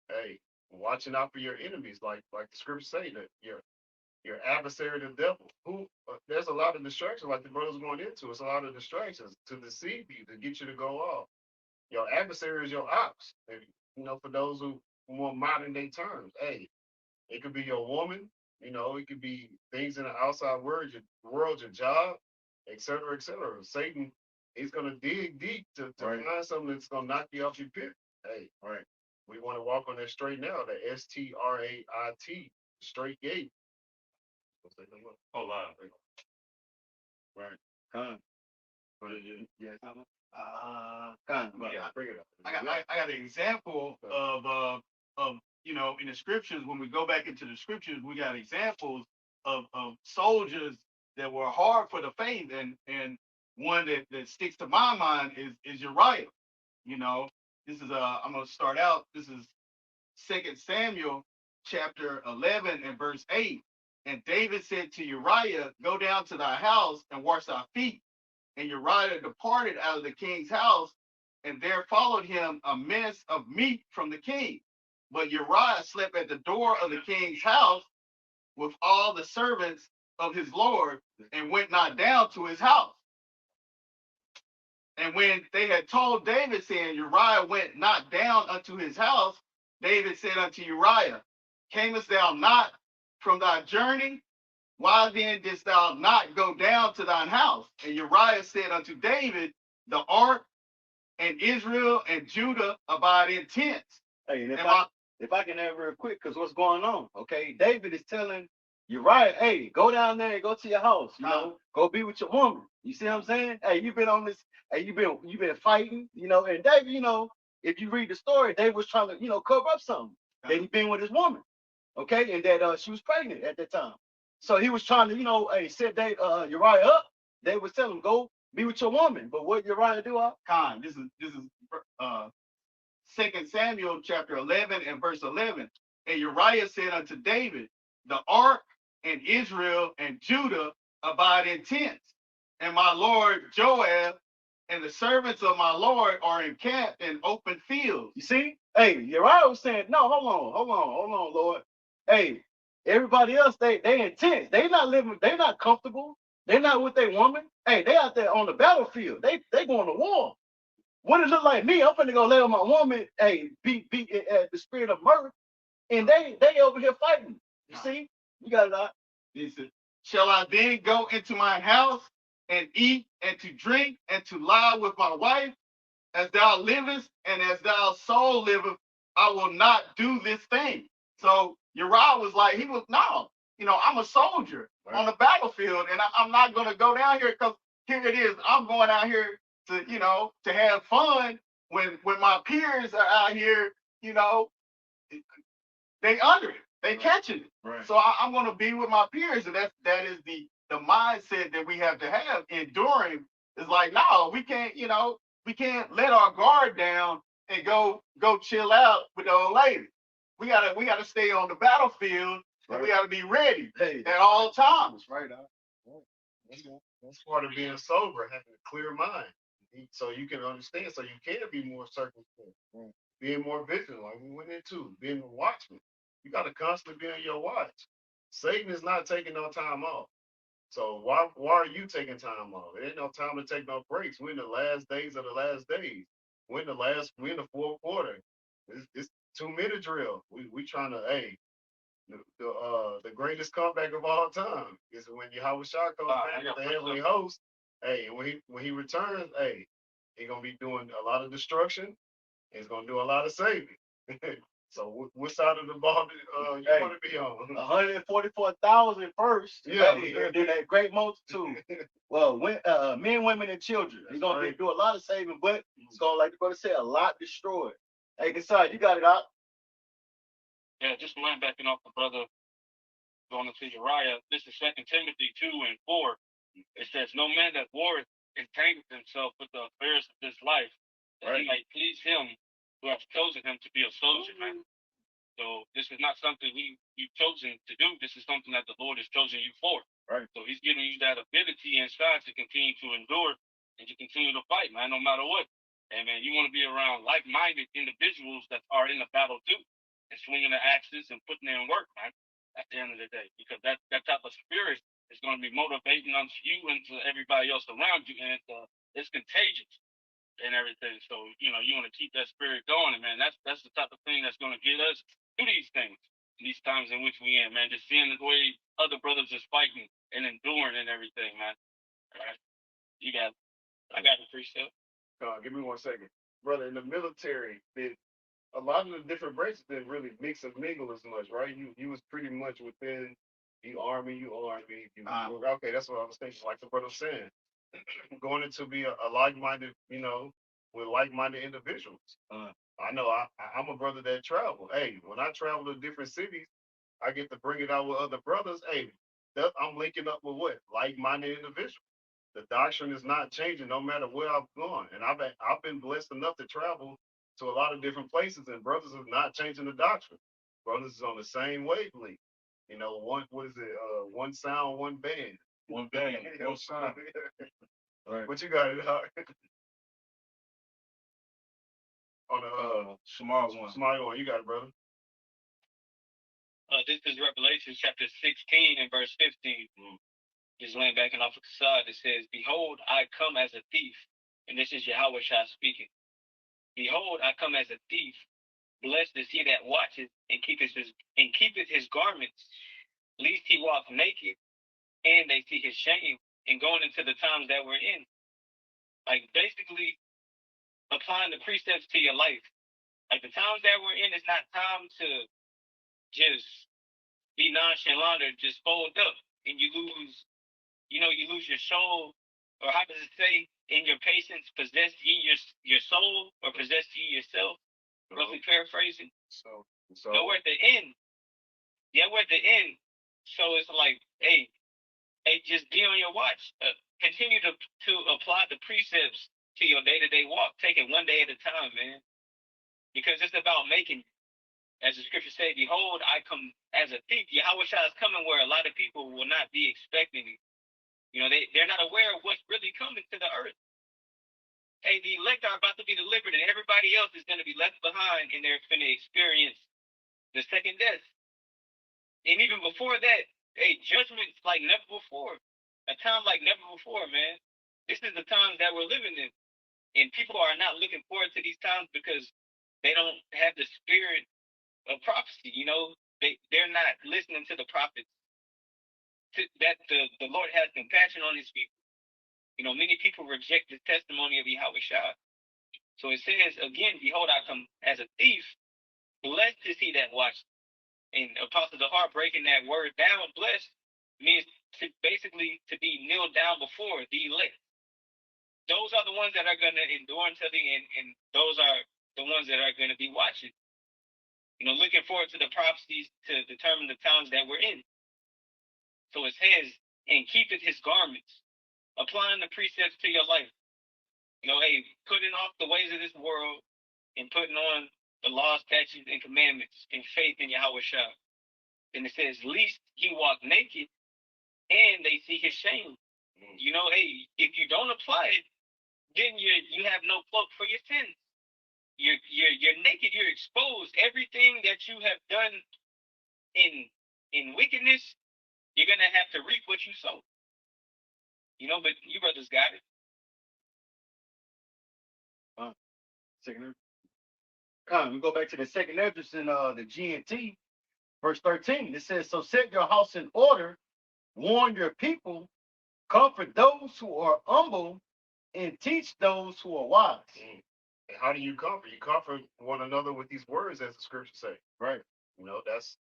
Hey, watching out for your enemies, like the scriptures say that your adversary, the devil. Who there's a lot of distractions, like the brothers going into. It's a lot of distractions to deceive you, to get you to go off. Your adversary is your ops. And, for those who want modern day terms, hey, it could be your woman. It could be things in the outside world, your job, et cetera, et cetera. Satan, he's gonna dig deep to Right. find something that's gonna knock you off your pit. Hey, Right. we want to walk on that straight now, the STRAIT, straight gate. Hold on. Right. Con. But yes. Con. Yeah, bring it up. I got an example of in the scriptures. When we go back into the scriptures, we got examples of soldiers that were hard for the faith, and one that sticks to my mind is Uriah. You know, this is I'm gonna start out. This is 2 Samuel chapter 11 and verse 8. And David said to Uriah, "Go down to thy house and wash thy feet." And Uriah departed out of the king's house, and there followed him a mess of meat from the king. But Uriah slept at the door of the king's house with all the servants of his lord, and went not down to his house. And when they had told David, saying, Uriah went not down unto his house, David said unto Uriah, Camest thou not from thy journey? Why then didst thou not go down to thine house? And Uriah said unto David, The ark and Israel and Judah abide in tents. Hey, and Am I- if I can add real quick, because what's going on? Okay, David is telling Uriah, hey, go down there and go to your house. Go be with your woman. You see what I'm saying? Hey, you've been on this. Hey, you've been fighting. And David, if you read the story, David was trying to, cover up something that he been with his woman. Okay, and that she was pregnant at that time. So he was trying to, hey, set Uriah up. They was telling him, go be with your woman. But what Uriah do? Con, this is 2 Samuel chapter 11 and verse 11. And Uriah said unto David, The ark and Israel and Judah abide in tents, and my lord Joab and the servants of my lord are encamped in open fields. You see? Hey, Uriah was saying, no, hold on, Lord. Hey, everybody else, they in tents. They not living, they not comfortable. They not with their woman. Hey, they out there on the battlefield. They going to war. What it look like me? I'm finna go lay on my woman. Hey, be at the spirit of mirth, and they over here fighting. You see? You got it out. He said, Shall I then go into my house and eat and to drink and to lie with my wife? As thou livest and as thou soul liveth, I will not do this thing. So Uriah was like, no, I'm a soldier on the battlefield, and I'm not going to go down here, because here it is. I'm going out here to have fun when my peers are out here, they under it, they catching it. Right. So I'm going to be with my peers, and that is the mindset that we have to have. Enduring is like, no, we can't let our guard down and go chill out with the old lady. We gotta stay on the battlefield, and we gotta be ready at all times. Right. That's part of being sober, having a clear mind, so you can understand, so you can be more circumspect, being more vigilant, like we went into, being a watchman. You got to constantly be on your watch. Satan is not taking no time off. So why are you taking time off? It ain't no time to take no breaks. We're in the last days of the last days. We're in the fourth quarter. It's 2 minute drill. We trying to, hey, the greatest comeback of all time is when Yahweh Shah comes back with the heavenly host. Hey, when he returns, hey, he's gonna be doing a lot of destruction. He's gonna do a lot of saving. So what side of the ball you want to be on? 144,000 first. Yeah. And then that great multitude. Well, men, women, and children. He's gonna do a lot of saving, but it's gonna, like the brother said, a lot destroyed. Hey, Kasai, you got it out. Yeah, just went backing off the brother going into Uriah. This is 2 Timothy 2 and 4. It says, No man that warreth entangleth himself with the affairs of this life, that he might please him who hath chosen him to be a soldier, man. So this is not something you've chosen to do. This is something that the Lord has chosen you for. Right. So he's giving you that ability inside to continue to endure and to continue to fight, man, no matter what. And man, you want to be around like-minded individuals that are in the battle too, and swinging the axes and putting in work, man, at the end of the day. Because that type of spirit is going to be motivating unto you and to everybody else around you, and it's contagious and everything. So, you want to keep that spirit going, and man, that's the type of thing that's going to get us through these things, these times in which we in, man. Just seeing the way other brothers is fighting and enduring and everything, man. All right. I got the free stuff. Give me 1 second. Brother, in the military, a lot of the different branches didn't really mix and mingle as much, right? You was pretty much within You army, you army. You, Uh, okay, that's what I was thinking. Like the brother was saying, going into be a like-minded, with like-minded individuals. Uh, I know I'm a brother that travel. Hey, when I travel to different cities, I get to bring it out with other brothers. Hey, I'm linking up with what like-minded individuals. The doctrine is not changing no matter where I've gone, and I've been blessed enough to travel to a lot of different places, and brothers is not changing the doctrine. Brothers is on the same wavelength. One what is it? One sound, one band. One band, one sound. right. What you got it on the Smart one. smart one? You got it, brother. This is Revelation chapter 16 and verse 15. Just laying back and off of the side, it says, "Behold, I come as a thief," and this is Yahweh Shah speaking. "Behold, I come as a thief. Blessed is he that watches and keepeth his garments, lest he walk naked, and they see his shame." And going into the times that we're in, like basically applying the precepts to your life. Like the times that we're in, it's not time to just be nonchalant or just fold up and you lose your soul, or how does it say, in your patience possess ye your soul, or possess ye yourself, roughly paraphrasing. So We're at the end. Yeah, we're at the end. So it's like, hey, just be on your watch. Continue to apply the precepts to your day-to-day walk. Take it one day at a time, man. Because it's about making, as the scripture say, "Behold, I come as a thief." Yahweh Shah is coming where a lot of people will not be expecting it. They're not aware of what's really coming to the earth. Hey, the elect are about to be delivered, and everybody else is going to be left behind, and they're going to experience the second death. And even before that, hey, judgments like never before. A time like never before, man. This is the times that we're living in. And people are not looking forward to these times because they don't have the spirit of prophecy. They're not listening to the prophets. That the Lord has compassion on his people. Many people reject the testimony of Yahweh Shah. So it says again, "Behold, I come as a thief. Blessed is he that watches." And Apostle Dahar breaking that word down, blessed, means basically to be kneeled down before the elect. Those are the ones that are going to endure until the end, and those are the ones that are going to be watching. Looking forward to the prophecies to determine the times that we're in. So it says, "And keepeth his garments," applying the precepts to your life. Hey, putting off the ways of this world and putting on the law, statutes, and commandments in faith in Yahweh Shah. And it says, "Least he walk naked, and they see his shame." Hey, if you don't apply it, then you have no cloak for your sins. You're naked. You're exposed. Everything that you have done in wickedness, you're gonna have to reap what you sow. But you brothers got it. Second. We go back to the second entrance in the GNT, verse 13. It says, "So set your house in order, warn your people, comfort those who are humble, and teach those who are wise." And how do you comfort? You comfort one another with these words, as the scriptures say. Right. That's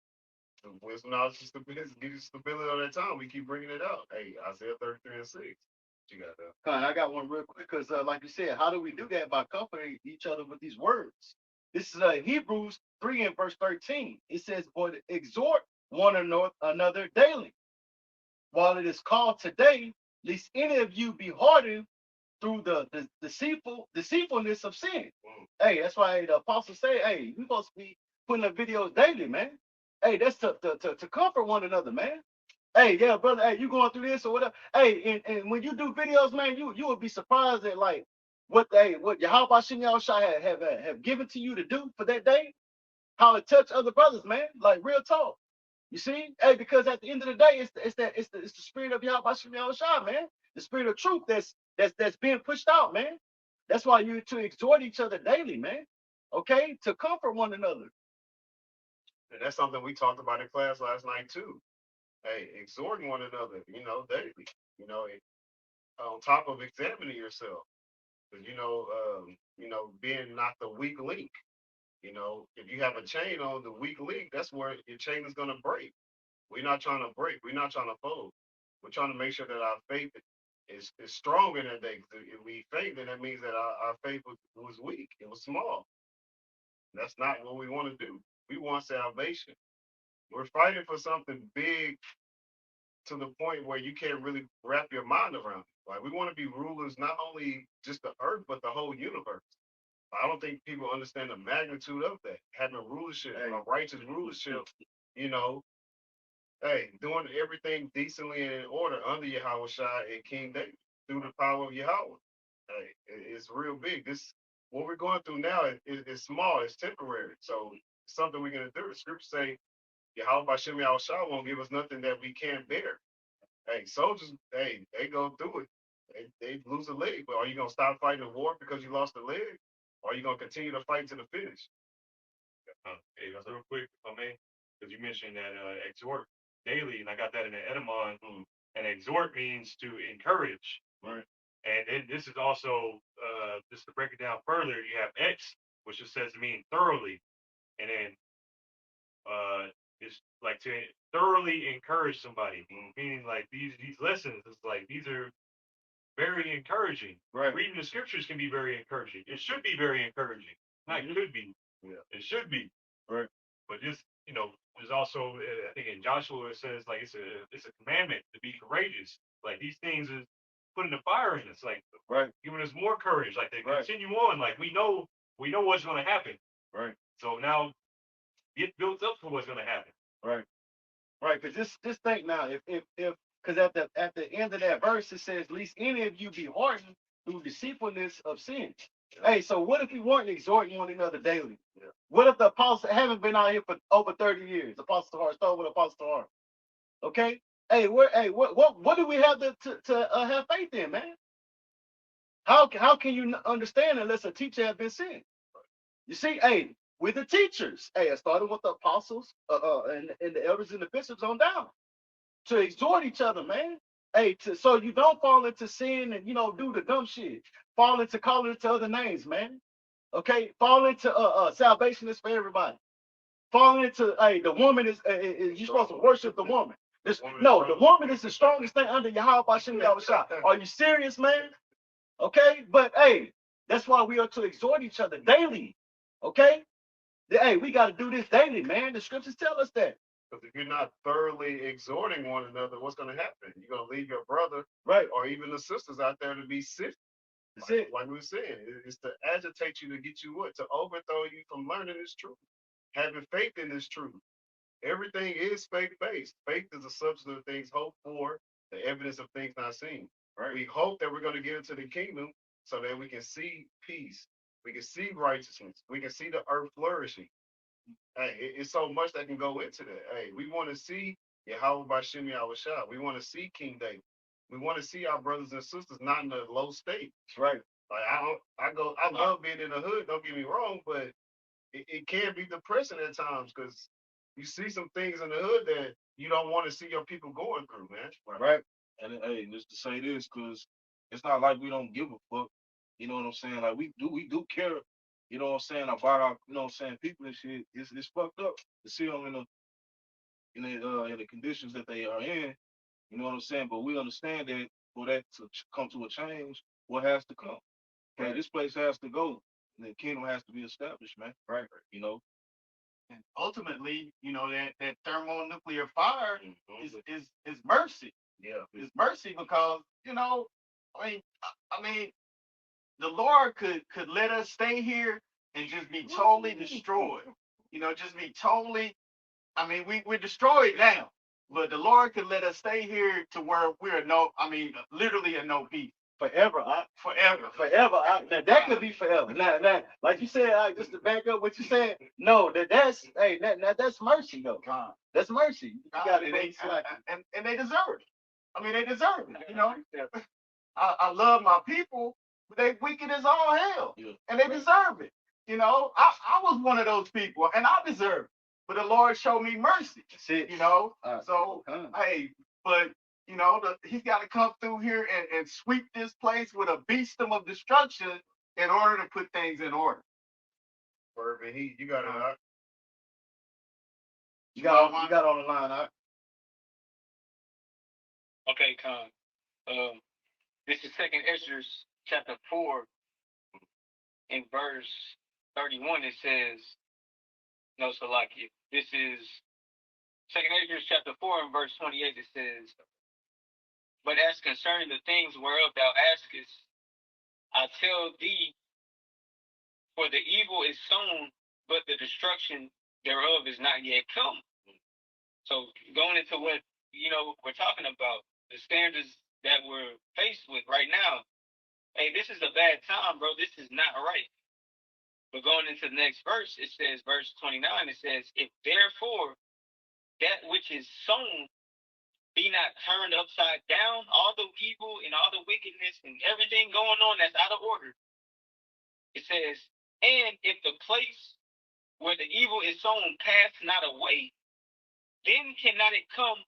the wisdom, knowledge, and stability. Give you stability on that time. We keep bringing it out. Hey, Isaiah 33 and 6. What you got there? I got one real quick because, like you said, how do we do that? By comforting each other with these words. This is Hebrews 3 and verse 13. It says, "But exhort one another daily, while it is called today, lest any of you be hardened through the deceitfulness of sin." Hey, that's why the apostles say, "Hey, we supposed to be putting up videos daily, man." Hey, that's to comfort one another, man. Hey, yeah, brother. Hey, you going through this or whatever? Hey, and when you do videos, man, you would be surprised at like what Yahweh Shem Shai have given to you to do for that day. How it touch other brothers, man. Like real talk. You see, hey, because at the end of the day, it's the spirit of Yahweh Shem Shai, man. The spirit of truth that's being pushed out, man. That's why you to exhort each other daily, man. Okay, to comfort one another. And that's something we talked about in class last night too. Hey, exhorting one another, daily. On top of examining yourself, because being not the weak link. If you have a chain on the weak link, that's where your chain is gonna break. We're not trying to break. We're not trying to fold. We're trying to make sure that our faith is strong in that day. 'Cause if we faith, then that means that our faith was weak. It was small. That's not what we want to do. We want salvation. We're fighting for something big to the point where you can't really wrap your mind around it. Like we want to be rulers, not only just the earth, but the whole universe. I don't think people understand the magnitude of that. Having rulership, a righteous rulership, you know, hey, doing everything decently and in order under Yahweh Shai and King David through the power of Yahweh. Hey, it's real big. This what we're going through now is small, it's temporary. So it's something we're gonna do. The scriptures say Yahweh Bashem Yahweh Shai won't give us nothing that we can't bear. Hey, soldiers, hey, they go through it. They lose a leg, but are you gonna stop fighting the war because you lost a leg? Or are you gonna continue to fight to the finish? Hey, that's real quick, if I may, because you mentioned that exhort daily, and I got that in the etymon. And exhort means to encourage. Right. And this is also, just to break it down further, you have X, which just says to mean thoroughly. And then it's like to thoroughly encourage somebody, meaning like these lessons, it's like these are very encouraging. Right. Reading the scriptures can be very encouraging. It should be very encouraging. Not could be. Yeah. It should be. Right. But just, there's also, I think in Joshua it says like it's a commandment to be courageous. Like these things is putting the fire in us, like Right. giving us more courage, like to Right. continue on. Like we know what's going to happen. Right. So now get built up for what's going to happen. Right. Right. Because just think now, if because at the end of that verse it says, "Least any of you be hardened through deceitfulness of sin." Yeah. Hey, so what if we weren't exhorting one another daily? Yeah. What if the apostles haven't been out here for over 30 years? Apostle Hart, start with Apostle Hart. Okay. Hey, what do we have to have faith in, man? How can you understand unless a teacher has been sent? You see, hey, with the teachers, hey, I started with the apostles and the elders and the bishops on down to exhort each other, man. Hey, so you don't fall into sin and do the dumb shit. Fall into calling it to other names, man. Okay, fall into salvation is for everybody. Fall into the woman is you're supposed to worship the woman. The woman is the strongest thing under Yahweh Bashem Yahweh Shai. Are you serious, man? Okay, but hey, that's why we are to exhort each other daily. Okay, hey, we got to do this daily, man. The scriptures tell us that. Because if you're not thoroughly exhorting one another, what's going to happen? You're going to leave your brother, right, or even the sisters out there to be sick. Like we were saying, it's to agitate you, to get you what? To overthrow you from learning this truth, having faith in this truth. Everything is faith-based. Faith is the substance of things hoped for, the evidence of things not seen. Right? We hope that we're going to get into the kingdom so that we can see peace, we can see righteousness, we can see the earth flourishing. Hey, it's so much that can go into that. Hey, we want to see Yahweh Bashem Yahweh Shah. We want to see King David. We want to see our brothers and sisters not in a low state. That's right. Like I love being in the hood. Don't get me wrong, but it can be depressing at times because you see some things in the hood that you don't want to see your people going through, man. Right. And hey, just to say this, because it's not like we don't give a fuck. You know what I'm saying? Like we do care. You know what I'm saying about our, people and shit. It's fucked up to see them in the conditions that they are in. You know what I'm saying? But we understand that for that to come to a change, what has to come? Okay, right. This place has to go. And the kingdom has to be established, man. Right. And ultimately, that thermonuclear fire is mercy. Yeah, it's mercy because I mean, the Lord could let us stay here and just be totally destroyed. Just be totally. I mean, we're destroyed now, but the Lord could let us stay here to where we're literally in no peace. Forever. Now, that could be forever. Now, like you said, just to back up what you said, no, that's mercy, though. That's mercy. And they deserve it. I mean, they deserve it. I love my people, but they wicked as all hell, and they deserve it. I was one of those people, and I deserve it. But the Lord showed me mercy. So hey, but he's got to come through here and sweep this place with a beastum of destruction in order to put things in order. Perfect. You got it. You got on the line, Okay, Con. This is Second Ezra chapter 4 in verse 31. It says, no, Salakia. This is Second Ezra chapter 4 and verse 28. It says, but as concerning the things whereof thou askest, I tell thee, for the evil is sown, but the destruction thereof is not yet come. So going into what we're talking about, the standards that we're faced with right now. Hey, this is a bad time, bro. This is not right. But going into the next verse, it says, verse 29, it says, if therefore that which is sown be not turned upside down, all the evil and all the wickedness and everything going on that's out of order. It says, and if the place where the evil is sown pass not away, then cannot it come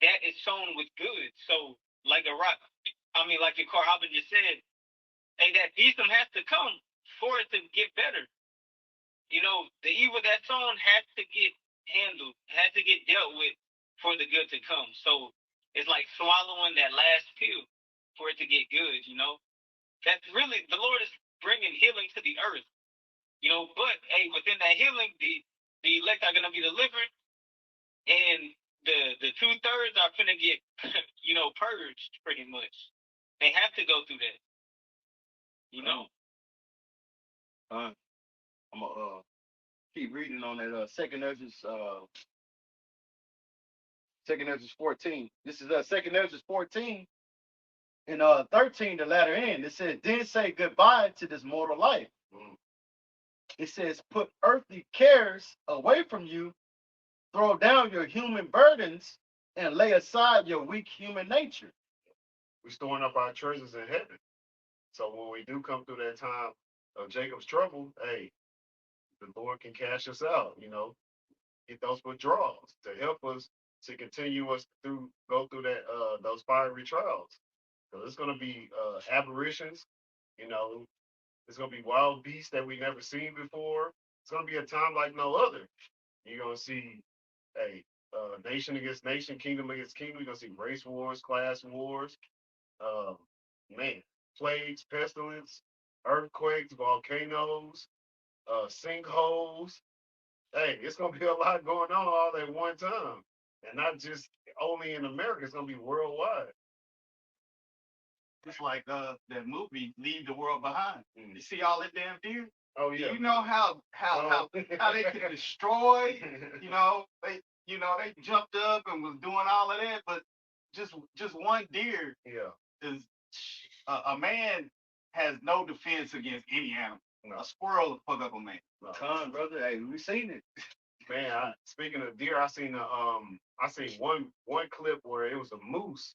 that is sown with good. So, like like your Carhaba just said, hey, that wisdom has to come for it to get better. The evil that's sown has to get handled, has to get dealt with for the good to come. So it's like swallowing that last pill for it to get good. That's really the Lord is bringing healing to the earth. But hey, within that healing, the elect are gonna be delivered, and the 2/3 are gonna get purged pretty much. They have to go through that. I'm gonna keep reading on that Second Ezra 14. This is Second Ezra 14 and 13, the latter end. It says, then say goodbye to this mortal life. It says, put earthly cares away from you, throw down your human burdens, and lay aside your weak human nature. We're storing up our treasures in heaven. So when we do come through that time of Jacob's trouble, hey, the Lord can cash us out, get those withdrawals to help us to continue us go through that those fiery trials. So it's gonna be aberrations, you know, it's gonna be wild beasts that we never seen before. It's gonna be a time like no other. You're gonna see a nation against nation, kingdom against kingdom. You're gonna see race wars, class wars, uh, man, plagues, pestilence, earthquakes, volcanoes, sinkholes. Hey, it's gonna be a lot going on all at one time, and not just only in America. It's gonna be worldwide. It's like that movie Leave the World Behind. You see all that damn deer? Oh Do yeah. you know how they could destroy? They jumped up and was doing all of that, but just one deer Yeah. is a man has no defense against any animal. No. A squirrel will fuck up a man. No. Come on, brother. Hey, we seen it. Man, speaking of deer, I seen one clip where it was a moose.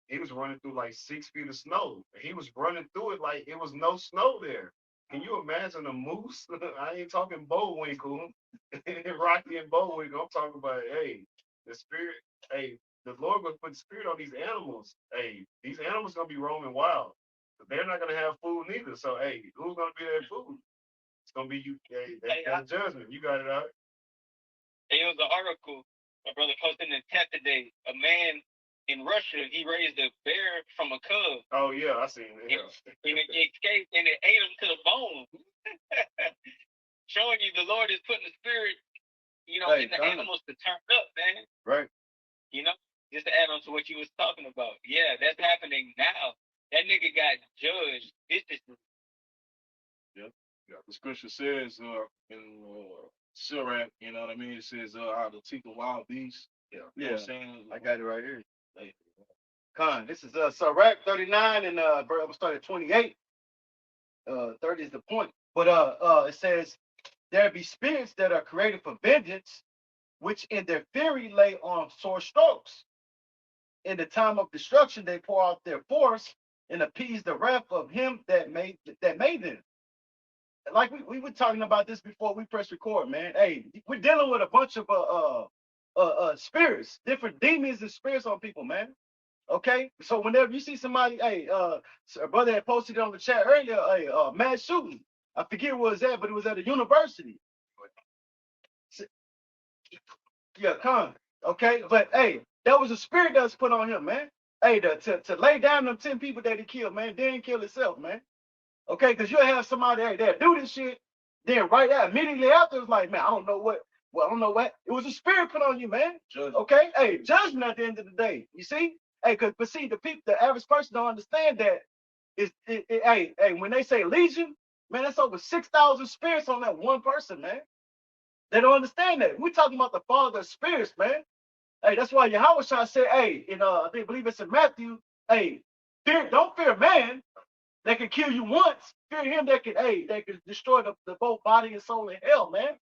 He was running through like 6 feet of snow. He was running through it like it was no snow there. Can you imagine a moose? I ain't talking Bullwinkle, Rocky and Bullwinkle. I'm talking about, hey, the spirit. Hey, the Lord will put spirit on these animals. Hey, these animals gonna be roaming wild. But they're not gonna have food neither. So, hey, who's gonna be their food? It's gonna be you. Hey, that's judgment. You got it out. It was an article my brother posted in the chat today. A man in Russia, he raised a bear from a cub. Oh yeah, I seen it. Yeah. And it escaped and it ate him to the bone. Showing you the Lord is putting the spirit, in the animals to turn up, man. Right. Just to add on to what you was talking about. Yeah, that's happening now. That nigga got judged viciously. Yeah. The scripture says in Sirach, you know what I mean? It says how to teach the wild beasts. Yeah. You know what I'm saying? I got it right here. This is Sirach 39 and verse start at 28. 30 is the point. But it says, there be spirits that are created for vengeance, which in their fury lay on sore strokes. In the time of destruction, they pour out their force and appease the wrath of him that made them. Like we were talking about this before we press record, man. Hey, we're dealing with a bunch of spirits, different demons and spirits on people, man. Okay, so whenever you see somebody, hey, a brother had posted it on the chat earlier, hey, mass shooting. I forget where it was at, but it was at a university. Yeah, come. Okay, but hey, That was a spirit that was put on him, man. Hey, to lay down them 10 people that he killed, man, didn't kill himself, man. Okay, because you'll have somebody that do this shit, then right out immediately after it's like, man, I don't know what. Well, I don't know what. It was a spirit put on you, man. Okay, hey, judgment at the end of the day. You see, hey, but see, the average person don't understand that. Hey, when they say legion, man, that's over 6,000 spirits on that one person, man. They don't understand that. We're talking about the Father of spirits, man. Hey, that's why Yahweh said, hey, I believe it's in Matthew, hey, don't fear man that can kill you once. Fear him that can destroy the both body and soul in hell, man.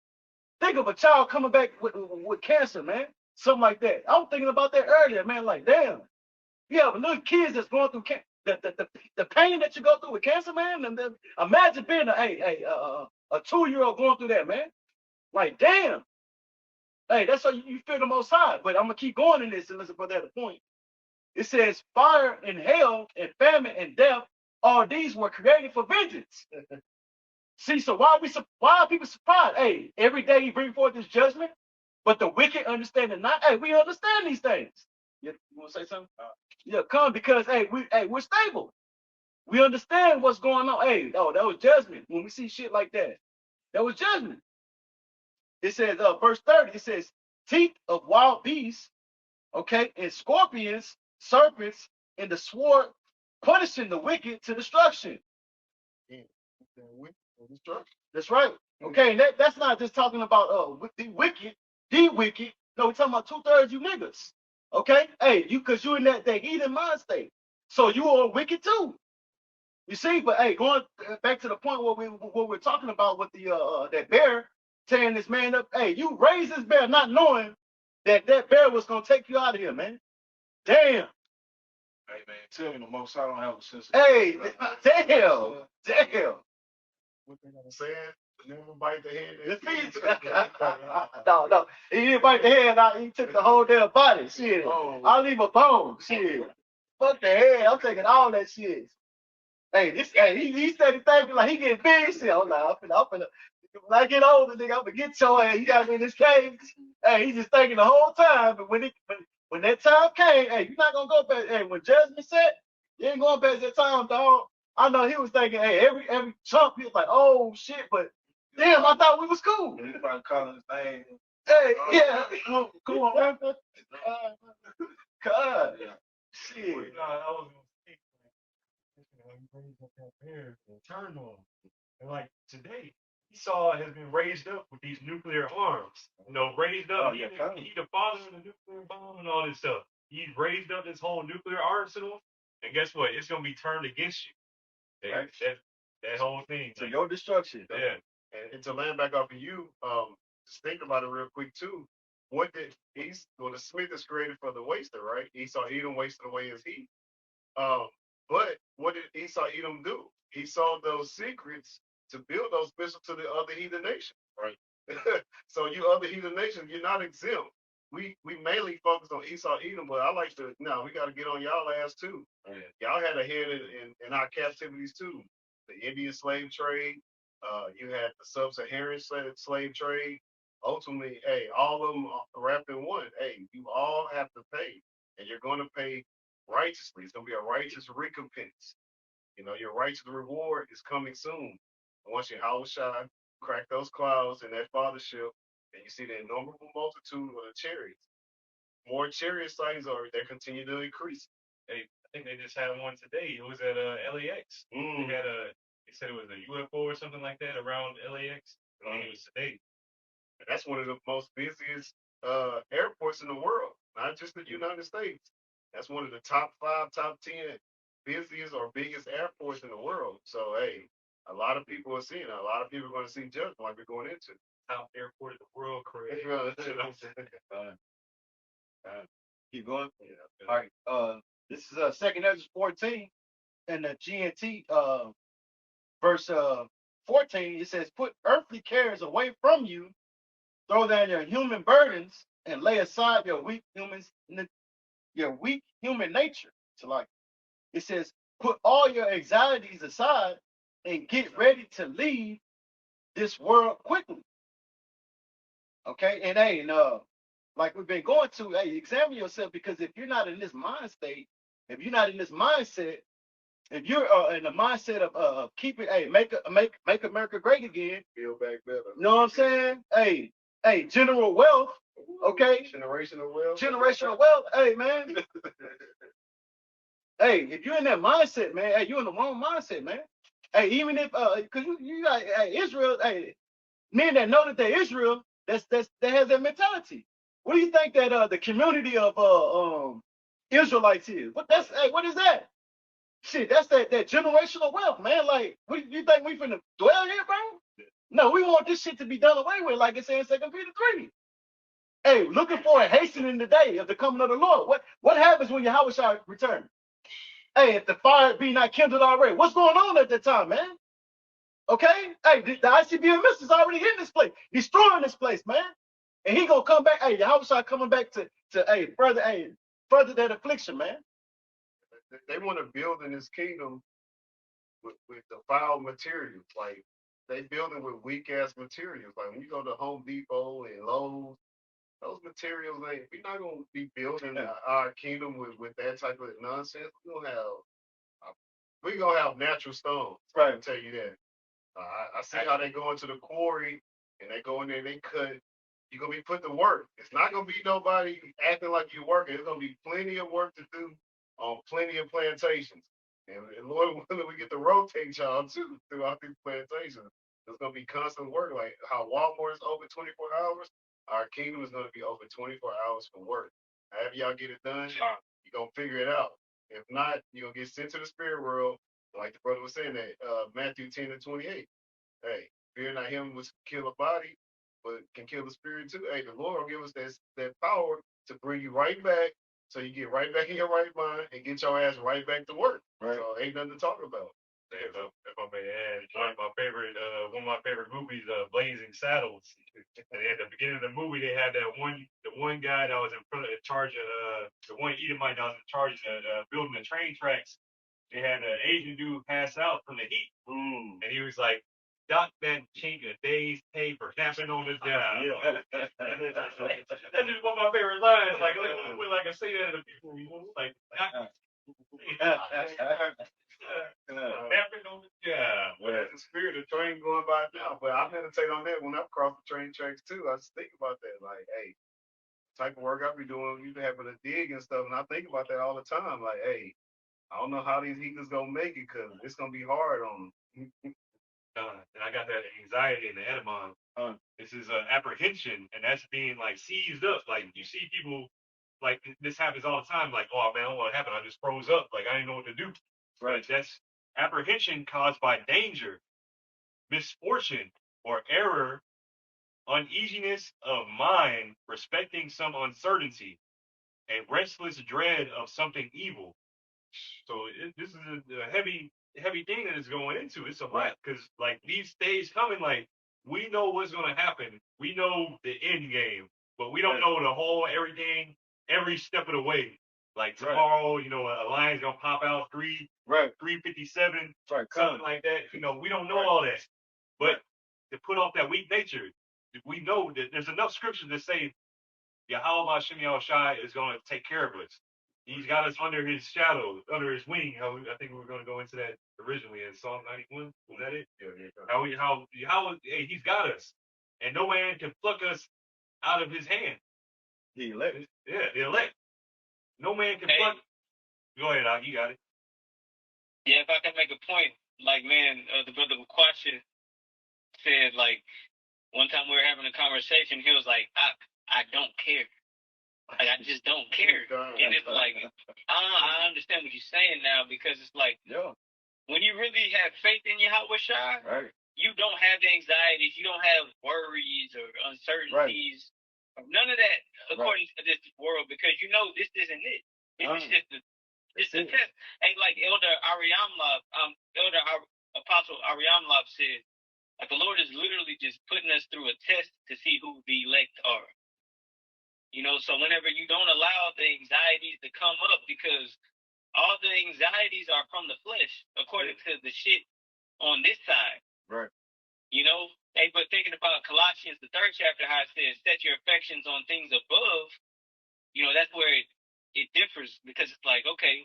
Think of a child coming back with cancer, man. Something like that. I was thinking about that earlier, man. Like, damn, you have little kids that's going through the pain that you go through with cancer, man. And then imagine being a 2-year-old going through that, man. Like, damn. Hey, that's how you feel the Most High. But I'm gonna keep going in this and listen for that point. It says, fire and hell and famine and death, all these were created for vengeance. See, so why are people surprised? Hey, every day he bring forth this judgment, but the wicked understand it not. Hey, we understand these things. You want to say something? Yeah, come because we're stable. We understand what's going on. Hey, oh, that was judgment. When we see shit like that, that was judgment. It says, verse 30, it says, teeth of wild beasts, okay, and scorpions, serpents, and the sword, punishing the wicked to destruction. That's right. Okay, and that's not just talking about the wicked. No, we're talking about 2/3 you niggas. Okay, hey, because you in that heathen mind state, so you are wicked too. You see, but hey, going back to the point what we're talking about with the that bear tearing this man up. Hey, you raised this bear not knowing that bear was gonna take you out of here, man. Damn. Hey man, tell me the Most I don't have a sense of Hey, damn. What they gonna say? Never bite the head. No. He didn't bite the head out. He took the whole damn body. Shit. Oh. I'll leave a bone. Shit. Fuck the head. I'm taking all that shit. Hey, he said he thinking like he getting big. Shit. I'm like, I'm finna. When I get older, nigga, I'm gonna get your ass. You got me in this cage. Hey, he just thinking the whole time. But when that time came, hey, you're not gonna go back. Hey, when judgment set, you ain't going back that time, dog. I know he was thinking, hey, every chump, he was like, oh shit, but damn, I thought we was cool. He probably calling his name. Hey, yeah, come on, man. God, shit. I was gonna say, raised up that bear and turned on him. And like today, Esau has been raised up with these nuclear arms. Raised up. He the father of the nuclear bomb and all this stuff. He's raised up this whole nuclear arsenal, and guess what? It's gonna be turned against you. Right. That whole thing. To your destruction. Yeah. And to land back off of you, just think about it real quick too. What did the Smith is created for the waster, right? Esau Edom wasted away his heat. But what did Esau Edom do? He saw those secrets to build those missiles to the other heathen nations, right? So you other heathen nations, you're not exempt. We mainly focus on Esau Edom, but I like to we got to get on y'all ass too. Y'all had a hand in our captivities too. The Indian slave trade, you had the sub-Saharan slave trade. Ultimately, hey, all of them wrapped in one. Hey, you all have to pay, and you're going to pay righteously. It's going to be a righteous recompense. Your righteous reward is coming soon. And once your house shine, crack those clouds in that fathership, and you see the innumerable multitude of the chariots. More chariot sightings they continue to increase. I think they just had one today. It was at LAX. They said it was a UFO or something like that around LAX. It was today. And that's one of the most busiest airports in the world, not just the United States. That's one of the top 5, top 10 busiest or biggest airports in the world. So, hey, a lot of people are seeing it. A lot of people are going to see judgment like we're going into. Top airport in the world, Craig. Keep going. Yeah. All right. This is 2nd Ezra 14 and the GNT verse 14. It says, "Put earthly cares away from you, throw down your human burdens, and lay aside your weak human nature." So like it says, put all your anxieties aside and get ready to leave this world quickly. Okay, and like we've been going to, hey, examine yourself, because if you're not in this mind state, if you're not in this mindset, if you're in the mindset of keeping, hey, make America great again, Build back better. you know what I'm saying? Hey, general wealth, okay? Generational wealth. Generational wealth, hey man. Hey, if you're in that mindset, man, hey, you're in the wrong mindset, man. Hey, even if cause you got hey, Israel, hey, men that know that they're Israel, that has that mentality. What do you think that the community of Israelites is? What is that? Shit, that's that generational wealth, man. Like, what do you think we finna dwell here, bro? No, we want this shit to be done away with, like it says in 2 Peter 3. Hey, looking for a hastening the day of the coming of the Lord. What happens when Yahweh shall return? Hey, if the fire be not kindled already, what's going on at that time, man? Okay? Hey, the ICBM is already in this place, destroying this place, man. And he gonna come back. Hey, Yahweh shall coming back to further that affliction, man. They want to build in this kingdom with the foul materials. Like they building with weak ass materials. Like when you go to Home Depot and Lowe's, those materials, like we're not gonna be building our kingdom with that type of nonsense. We're gonna have natural stones. Right. I can tell you that. I see how they go into the quarry and they go in there and they cut. You're gonna be put to work. It's not gonna be nobody acting like you're working. There's gonna be plenty of work to do on plenty of plantations. And Lord willing, we get to rotate y'all too throughout these plantations. There's gonna be constant work. Like how Walmart is open 24 hours, our kingdom is gonna be open 24 hours for work. However y'all get it done, you're gonna figure it out. If not, you're gonna get sent to the spirit world, like the brother was saying that Matthew 10 and 28. Hey, fear not him which kill a body, but can kill the spirit too. Hey, the Lord will give us that power to bring you right back, so you get right back in your right mind and get your ass right back to work. Right. So ain't nothing to talk about. If I may add, one of my favorite movies, Blazing Saddles. And at the beginning of the movie, they had the one guy that was in charge of the one Edomite that was in charge of building the train tracks. They had an Asian dude pass out from the heat, and he was like, "Doc that chink a day's pay for napping on the job." Yeah. That's just one of my favorite lines. Like I say that to people, like. Napping on the job. Well, that's the spirit of train going by now. But I meditate on that when I cross the train tracks too. I just think about that. Like, hey, type of work I be doing, you having to dig and stuff, and I think about that all the time. Like, hey, I don't know how these heathens gonna make it because it's gonna be hard on them. And I got that anxiety in the edamon. This is apprehension, and that's being like seized up. Like you see people, like this happens all the time. Like, oh man, I don't know what happened. I just froze up. Like I didn't know what to do. Right. That's apprehension caused by danger, misfortune, or error, uneasiness of mind, respecting some uncertainty, and restless dread of something evil. So this is a heavy thing that is going into. It's a lot because like these days coming, like we know what's going to happen. We know the end game, but we don't know the whole everything every step of the way. Like tomorrow, a lion's gonna pop out 357, something like that. We don't know all that. But to put off that weak nature, we know that there's enough scriptures that say Yahweh Shem Shai is going to take care of us. He's got us under his shadow, under his wing. I think we were going to go into that originally in Psalm 91. Was that it? Yeah. How he's got us, and no man can pluck us out of his hand. The elect. Yeah, the elect. No man can pluck. Go ahead, Al. You got it. Yeah, if I can make a point, like man, the brother Kwacha said, like one time we were having a conversation, he was like, I don't care. Like I just don't care. And it's like I understand what you're saying now because it's like when you really have faith in Yahweh Shai, you don't have the anxieties, you don't have worries or uncertainties, none of that according to this world because you know this isn't it. It's a test. And like Elder Apostle Ariamlov said, like the Lord is literally just putting us through a test to see who the elect are. So whenever you don't allow the anxieties to come up, because all the anxieties are from the flesh, according to the shit on this side. Right. But but thinking about Colossians, the third chapter, how it says, set your affections on things above, that's where it differs because it's like, okay,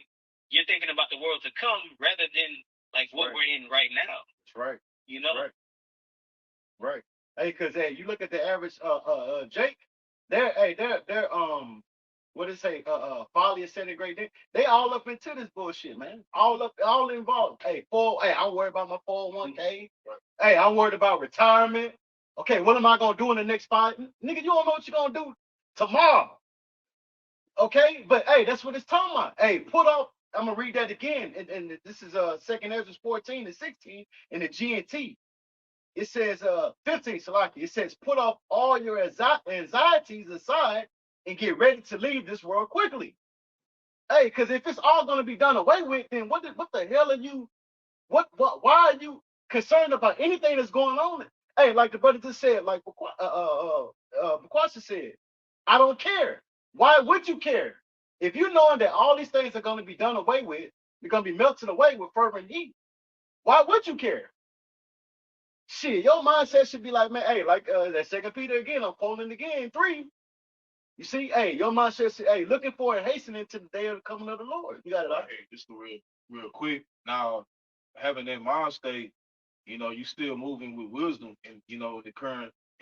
you're thinking about the world to come rather than like what we're in right now. That's right. You know? Right. Right. Hey, cause hey, you look at the average Jake, they're what did it say? Folly is setting great day. They all up into this bullshit, man. All involved. Hey, I'm worried about my 401k. Hey, I'm worried about retirement. Okay, what am I gonna do in the next 5? Nigga, you don't know what you're gonna do tomorrow. Okay, but hey, that's what it's talking about. Hey, put off. I'm gonna read that again, and this is Second Ezra 14 and 16 in the GNT. It says 15, Salaki. It says, put off all your anxieties aside and get ready to leave this world quickly. Hey, because if it's all going to be done away with, then what the hell are you? Why are you concerned about anything that's going on? Hey, like the brother just said, like Bakwasha said, I don't care. Why would you care? If you knowing that all these things are going to be done away with, you're going to be melted away with fervent heat. Why would you care? Shit, your mindset should be like, man, hey, like that Second Peter again, I'm quoting again, 3. You see, hey, your mindset should, hey, looking for and hastening to the day of the coming of the Lord. You got it. Hey, just real quick. Now, having that mind state, you still moving with wisdom and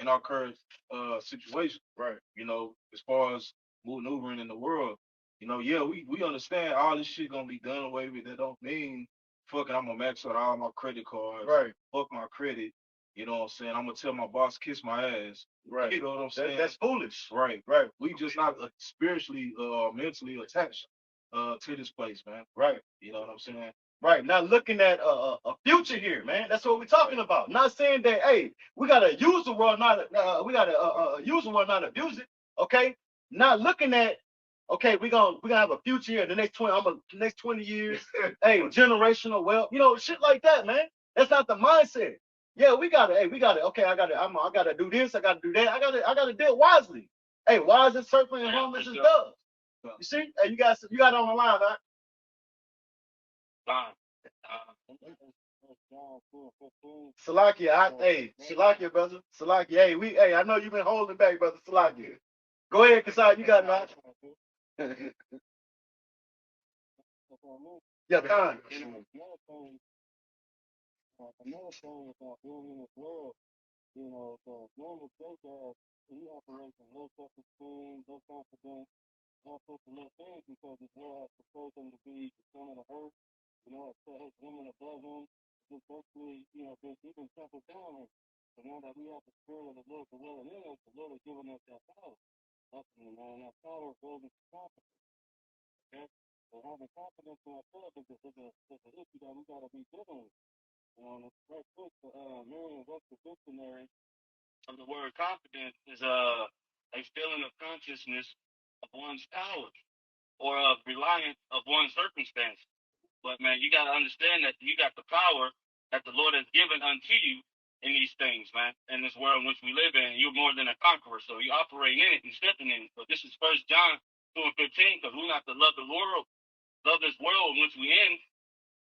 our current situation. Right. As far as maneuvering in the world, yeah, we understand all this shit gonna be done away with. That don't mean fucking I'm gonna max out all my credit cards. Right. Fuck my credit. You know what I'm saying? I'm gonna tell my boss kiss my ass. Right. You know what I'm saying? That's foolish. Right. Right. We just not spiritually mentally attached to this place, man. Right. You know what I'm saying? Right. Now looking at a future here, man. That's what we're talking about. Not saying that, hey, we gotta use the world, not we gotta use the world, not abuse it. Okay. Not looking at, okay, we're gonna have a future here in the next 20 years. Hey, generational wealth, shit like that, man. That's not the mindset. Yeah, we gotta, okay, I gotta do this, I gotta do that, I gotta deal wisely. Hey, wise is serpent and harmless as doves. You see? Hey, you got it on the line, huh? Salakia, Salakia, brother. Salakia, hey, I know you've been holding back, brother. Salakia. Go ahead, Kasai, you got it, right? Yeah, Khan. Another thing about being in this world, the normal Jacob, he operates in low self-esteem, low confidence, all sorts of little things because his world has supposed him to be the son of the earth, it set his women above him, just basically, been even tempered down. So now that we have the spirit of the Lord dwelling in us, the Lord has given us that power. That's, and that power goes into confidence. Okay? So having confidence in ourselves is an issue that we got to be dealing with. It's right quick to Merriam-Webster dictionary Of the word confidence is a feeling of consciousness of one's power or of reliance of one's circumstance. But man, you gotta understand that you got the power that the Lord has given unto you in these things, man, in this world in which we live in. You're more than a conqueror, so you operate in it and stepping in it. But this is First John 2:15, because we're not to love the world, love this world in which we in.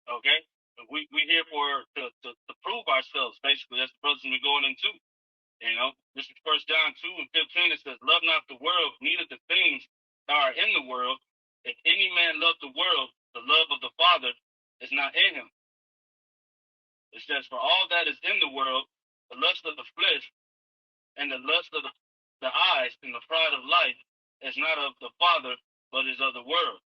Okay, we here for to prove ourselves. Basically, that's the process we're going into. This is First John 2:15. It says, "Love not the world, neither the things that are in the world. If any man love the world, the love of the Father is not in him." It says, "For all that is in the world, the lust of the flesh and the lust of the eyes and the pride of life is not of the Father, but is of the world."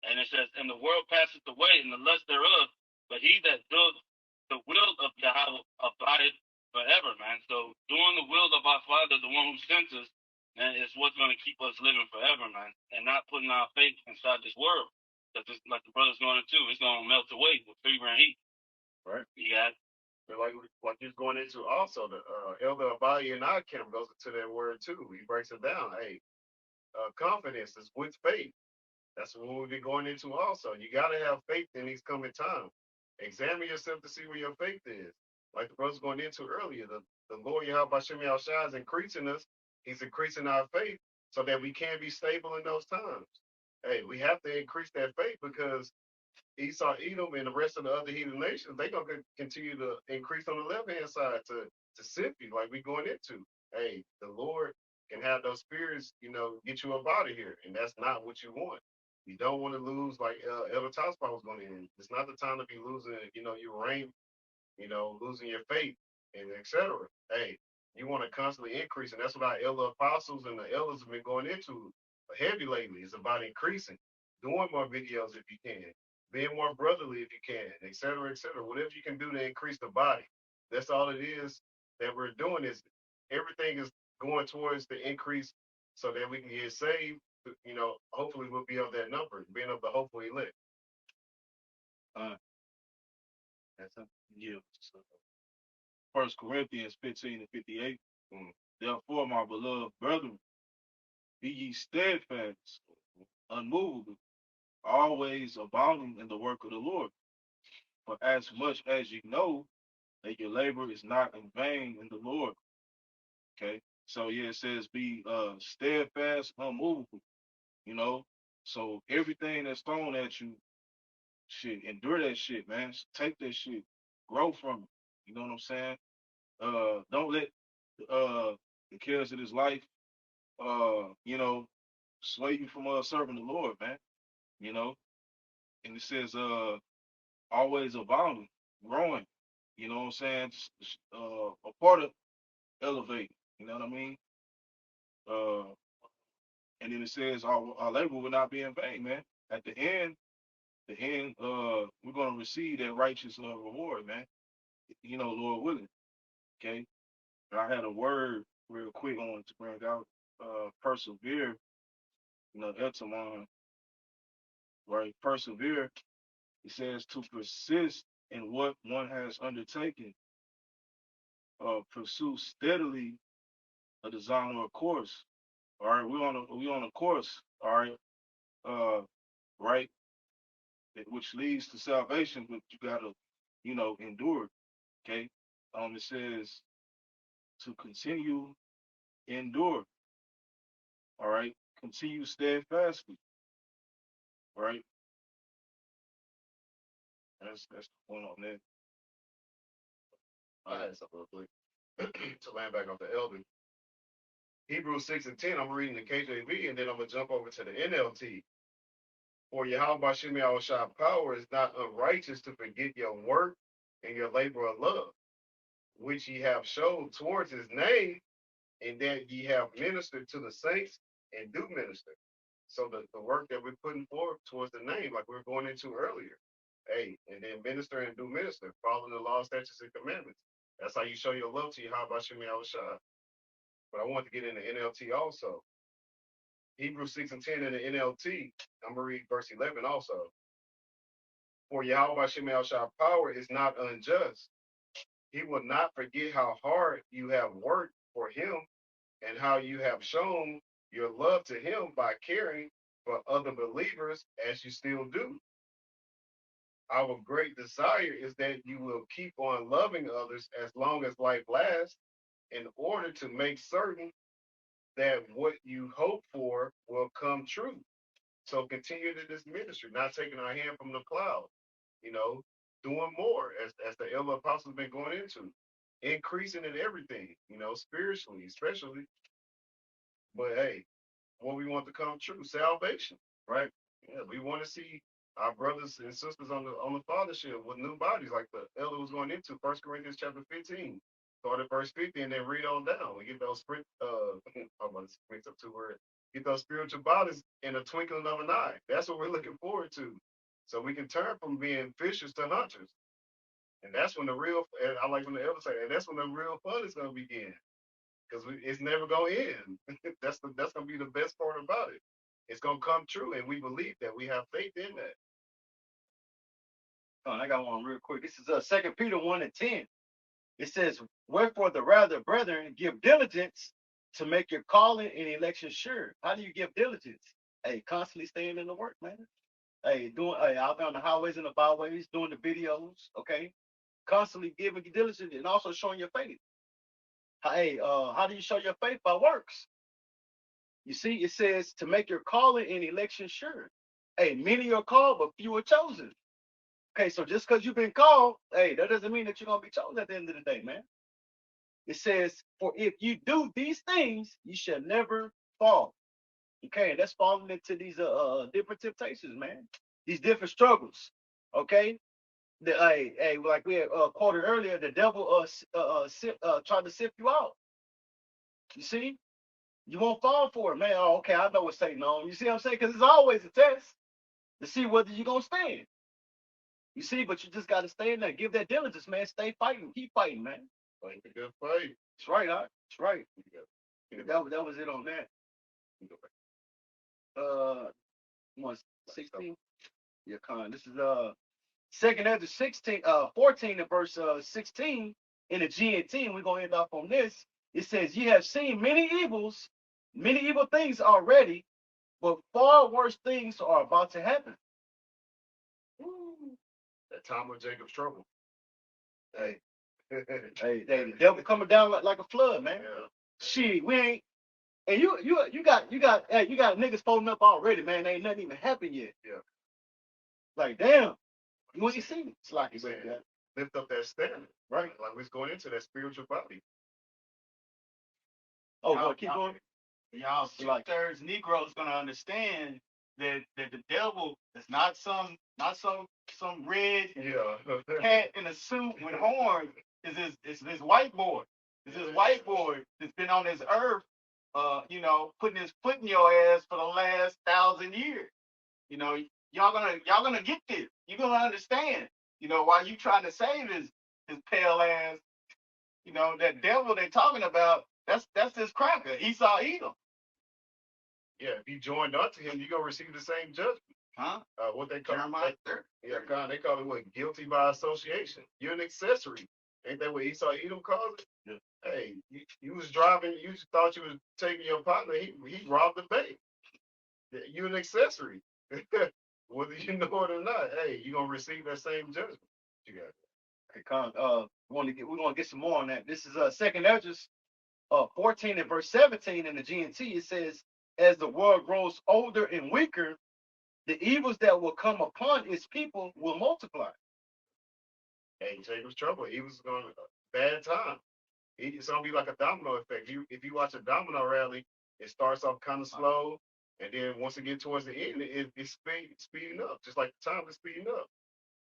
And it says, "And the world passeth away, and the lust thereof, but he that doeth the will of Yahweh abideth forever," man. So doing the will of our Father, the one who sent us, man, is what's going to keep us living forever, man, and not putting our faith inside this world. Because like the brother's going to do, it's going to melt away with fever and heat. Right. Yeah. But like he's going into also the Elder Abayi in our camp goes into that word too. He breaks it down. Hey, confidence is with faith. That's what we'll be going into also. You got to have faith in these coming times. Examine yourself to see where your faith is. Like the brother's going into earlier, the Lord Yahweh Shem Yahushua is increasing us. He's increasing our faith so that we can be stable in those times. Hey, we have to increase that faith because Esau, Edom, and the rest of the other heathen nations, they're going to continue to increase on the left-hand side to to sift you like we going into. Hey, the Lord can have those spirits, get you up out of here, and that's not what you want. You don't want to lose, like Elder Tospa was going to end. It's not the time to be losing, your rank, losing your faith, and etc. Hey, you want to constantly increase, and that's what our elder apostles and the elders have been going into heavy lately. It's about increasing, doing more videos if you can, being more brotherly if you can, etc., etc. Whatever you can do to increase the body. That's all it is that we're doing. Is everything is going towards the increase so that we can get saved. Hopefully we'll be of that number, being of the hopeful elect. That's a, Yeah. So, 1 Corinthians 15 and 58. Mm. Therefore, my beloved brethren, be ye steadfast, unmovable, always abounding in the work of the Lord. For as much as you know that your labor is not in vain in the Lord. Okay. So yeah, it says be steadfast, unmovable. You know. So everything that's thrown at you, shit, endure that shit, man. Take that shit, grow from it. You know what I'm saying? Don't let the cares of this life, sway you from serving the Lord, man. You know, and it says, always abounding, growing. You know what I'm saying? A part of elevating. You know what I mean? Uh, and then it says our labor will not be in vain, man. At the end, we're gonna receive that righteous reward, man. Lord willing. Okay. And I had a word real quick I wanted to bring out. Persevere. Etamon, right? Persevere. It says to persist in what one has undertaken. Pursue steadily a design or a course. All right, we on a course. All right, right, which leads to salvation, but you gotta, endure. Okay. It says to continue endure. All right, continue steadfastly. All right, that's the one on that. All right, so real quick to land back off the elder. Hebrews 6 and 10, I'm reading the KJV, and then I'm going to jump over to the NLT. For Yahweh Shemi Awashai power is not unrighteous to forget your work and your labor of love, which ye have showed towards his name, and that ye have ministered to the saints and do minister. So the work that we're putting forth towards the name, like we were going into earlier. Hey, and then minister and do minister, following the law, statutes, and commandments. That's how you show your love to Yahweh Shemi Awashai. But I want to get into NLT also. Hebrews 6 and 10 in the NLT. I'm going to read verse 11 also. For Yahweh Shemel Shah power is not unjust. He will not forget how hard you have worked for him and how you have shown your love to him by caring for other believers as you still do. Our great desire is that you will keep on loving others as long as life lasts in order to make certain that what you hope for will come true. So continue to this ministry, not taking our hand from the plow, you know, doing more as the elder apostles been going into, increasing in everything, spiritually, especially. But hey, what we want to come true, salvation, right? Yeah, we want to see our brothers and sisters on the fathership with new bodies, like the elder was going into 1 Corinthians chapter 15. Start at verse 50 and then read on down. We get those I'm gonna mix up two words. Get those spiritual bodies in a twinkling of an eye. That's what we're looking forward to. So we can turn from being fishers to hunters. And that's when and I like when the elder say, and that's when the real fun is gonna begin. Because it's never gonna end. That's gonna be the best part about it. It's gonna come true, and we believe that. We have faith in that. I got one real quick. This is 2 Peter 1 and 10. It says, wherefore the rather, brethren, give diligence to make your calling and election sure. How do you give diligence? Hey, constantly staying in the work, man. Hey, out on the highways and the byways, doing the videos, okay? Constantly giving diligence and also showing your faith. Hey, how do you show your faith? By works. You see, it says to make your calling and election sure. Hey, many are called, but few are chosen. Okay, so just because you've been called, hey, that doesn't mean that you're gonna be chosen at the end of the day, man. It says, for if you do these things, you shall never fall. Okay, and that's falling into these different temptations, man. These different struggles. Okay, like we had quoted earlier, the devil tried to sift you out. You see, you won't fall for it, man. Oh, okay, I know what Satan on. You see what I'm saying? Because it's always a test to see whether you're gonna stand. You see, but you just got to stay in there. Give that diligence, man. Stay fighting. Keep fighting, man. Fight the good fight. That's right, huh? That's right. That was it on that. 16. Yeah, Con. This is second Ezra 16, 14 and verse 16 in the GNT. We're gonna end off on this. It says, "Ye have seen many evil things already, but far worse things are about to happen." Woo. That time of Jacob's trouble. Hey, hey, the devil coming down like a flood, man. Yeah. Shit, we ain't. And you got niggas folding up already, man. Ain't nothing even happened yet. Yeah. Like, damn, you ain't seen it. It's like you said, that. Lift up that standard, Right? Like we're going into that spiritual body. Oh, boy, keep going. Y'all, two-thirds Negroes gonna understand that the devil is not some red cat in a suit with horns. Is this white boy? Is this white boy that's been on this earth, putting his foot in your ass for the last 1,000 years? You know, y'all gonna get this. You're gonna understand. While you trying to save his pale ass, that devil they talking about. That's this cracker. Esau Edom. Yeah, if you joined unto him, you're gonna receive the same judgment. Huh? What they call Jeremiah. they call it what? Guilty by association. You're an accessory. Ain't that what Esau Edom calls it? Yeah. Hey, you was driving, you thought you was taking your partner, he robbed the bank. You're an accessory. Whether you know it or not, hey, you're gonna receive that same judgment. You got it. Okay, Con, we're gonna get some more on that. This is second Ezra 14 and verse 17 in the GNT. It says, as the world grows older and weaker, the evils that will come upon its people will multiply. Hey, Jacob's trouble. He was going bad time. It's gonna be like a domino effect. If you watch a domino rally, it starts off kind of slow, and then once it gets towards the end, it's speeding up, just like the time is speeding up.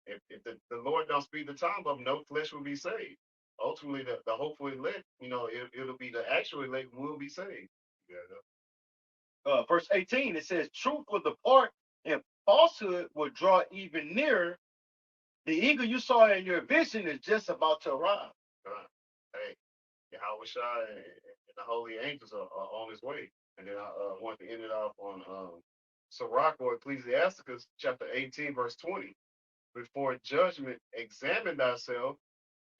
If the Lord don't speed the time up, no flesh will be saved. Ultimately, the hopeful elect, it'll be the actual elect will be saved. Yeah. Verse 18, it says, truth will depart and falsehood will draw even nearer. The eagle you saw in your vision is just about to arrive. Hey, Yahweh Shai and the holy angels are on his way. And then I want to end it off on Sirach or Ecclesiasticus chapter 18, verse 20. Before judgment, examine thyself,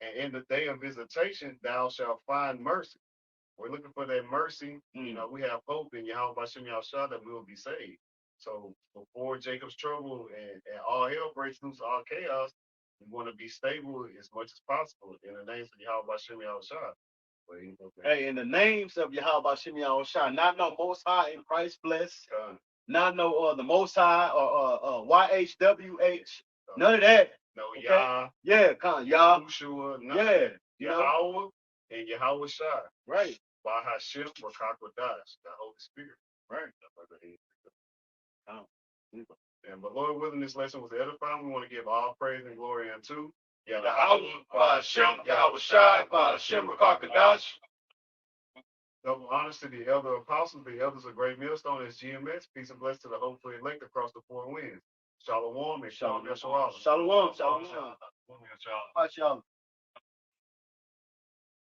and in the day of visitation, thou shalt find mercy. We're looking for that mercy. We have hope in Yahweh Bashem Yahushua that we will be saved. So before Jacob's trouble and all hell breaks loose, all chaos, we want to be stable as much as possible in the names of Yahweh Bashem Yahushua. Hey, in the names of Yahweh Bashem Yahushua, not no Most High in Christ bless, not no the Most High or YHWH, none of that. No, okay? Yah. Yeah, Yah. Yahushua, Yeah. Yahweh and Yahweh Shai. Right. By Hashem or Kakwadash, the Holy Spirit. Right. But Lord willing, this lesson was edifying. We want to give all praise and glory unto Yahweh, by Hashem, Yahweh Shai, by Hashem, Kakwadash. Double honors to the elder apostles, the elders of Great Millstone as GMS. Peace and blessings to the hopeful elect across the four winds. Shalom and Shalom Yeshua. Shalom. Shalom. Shalom.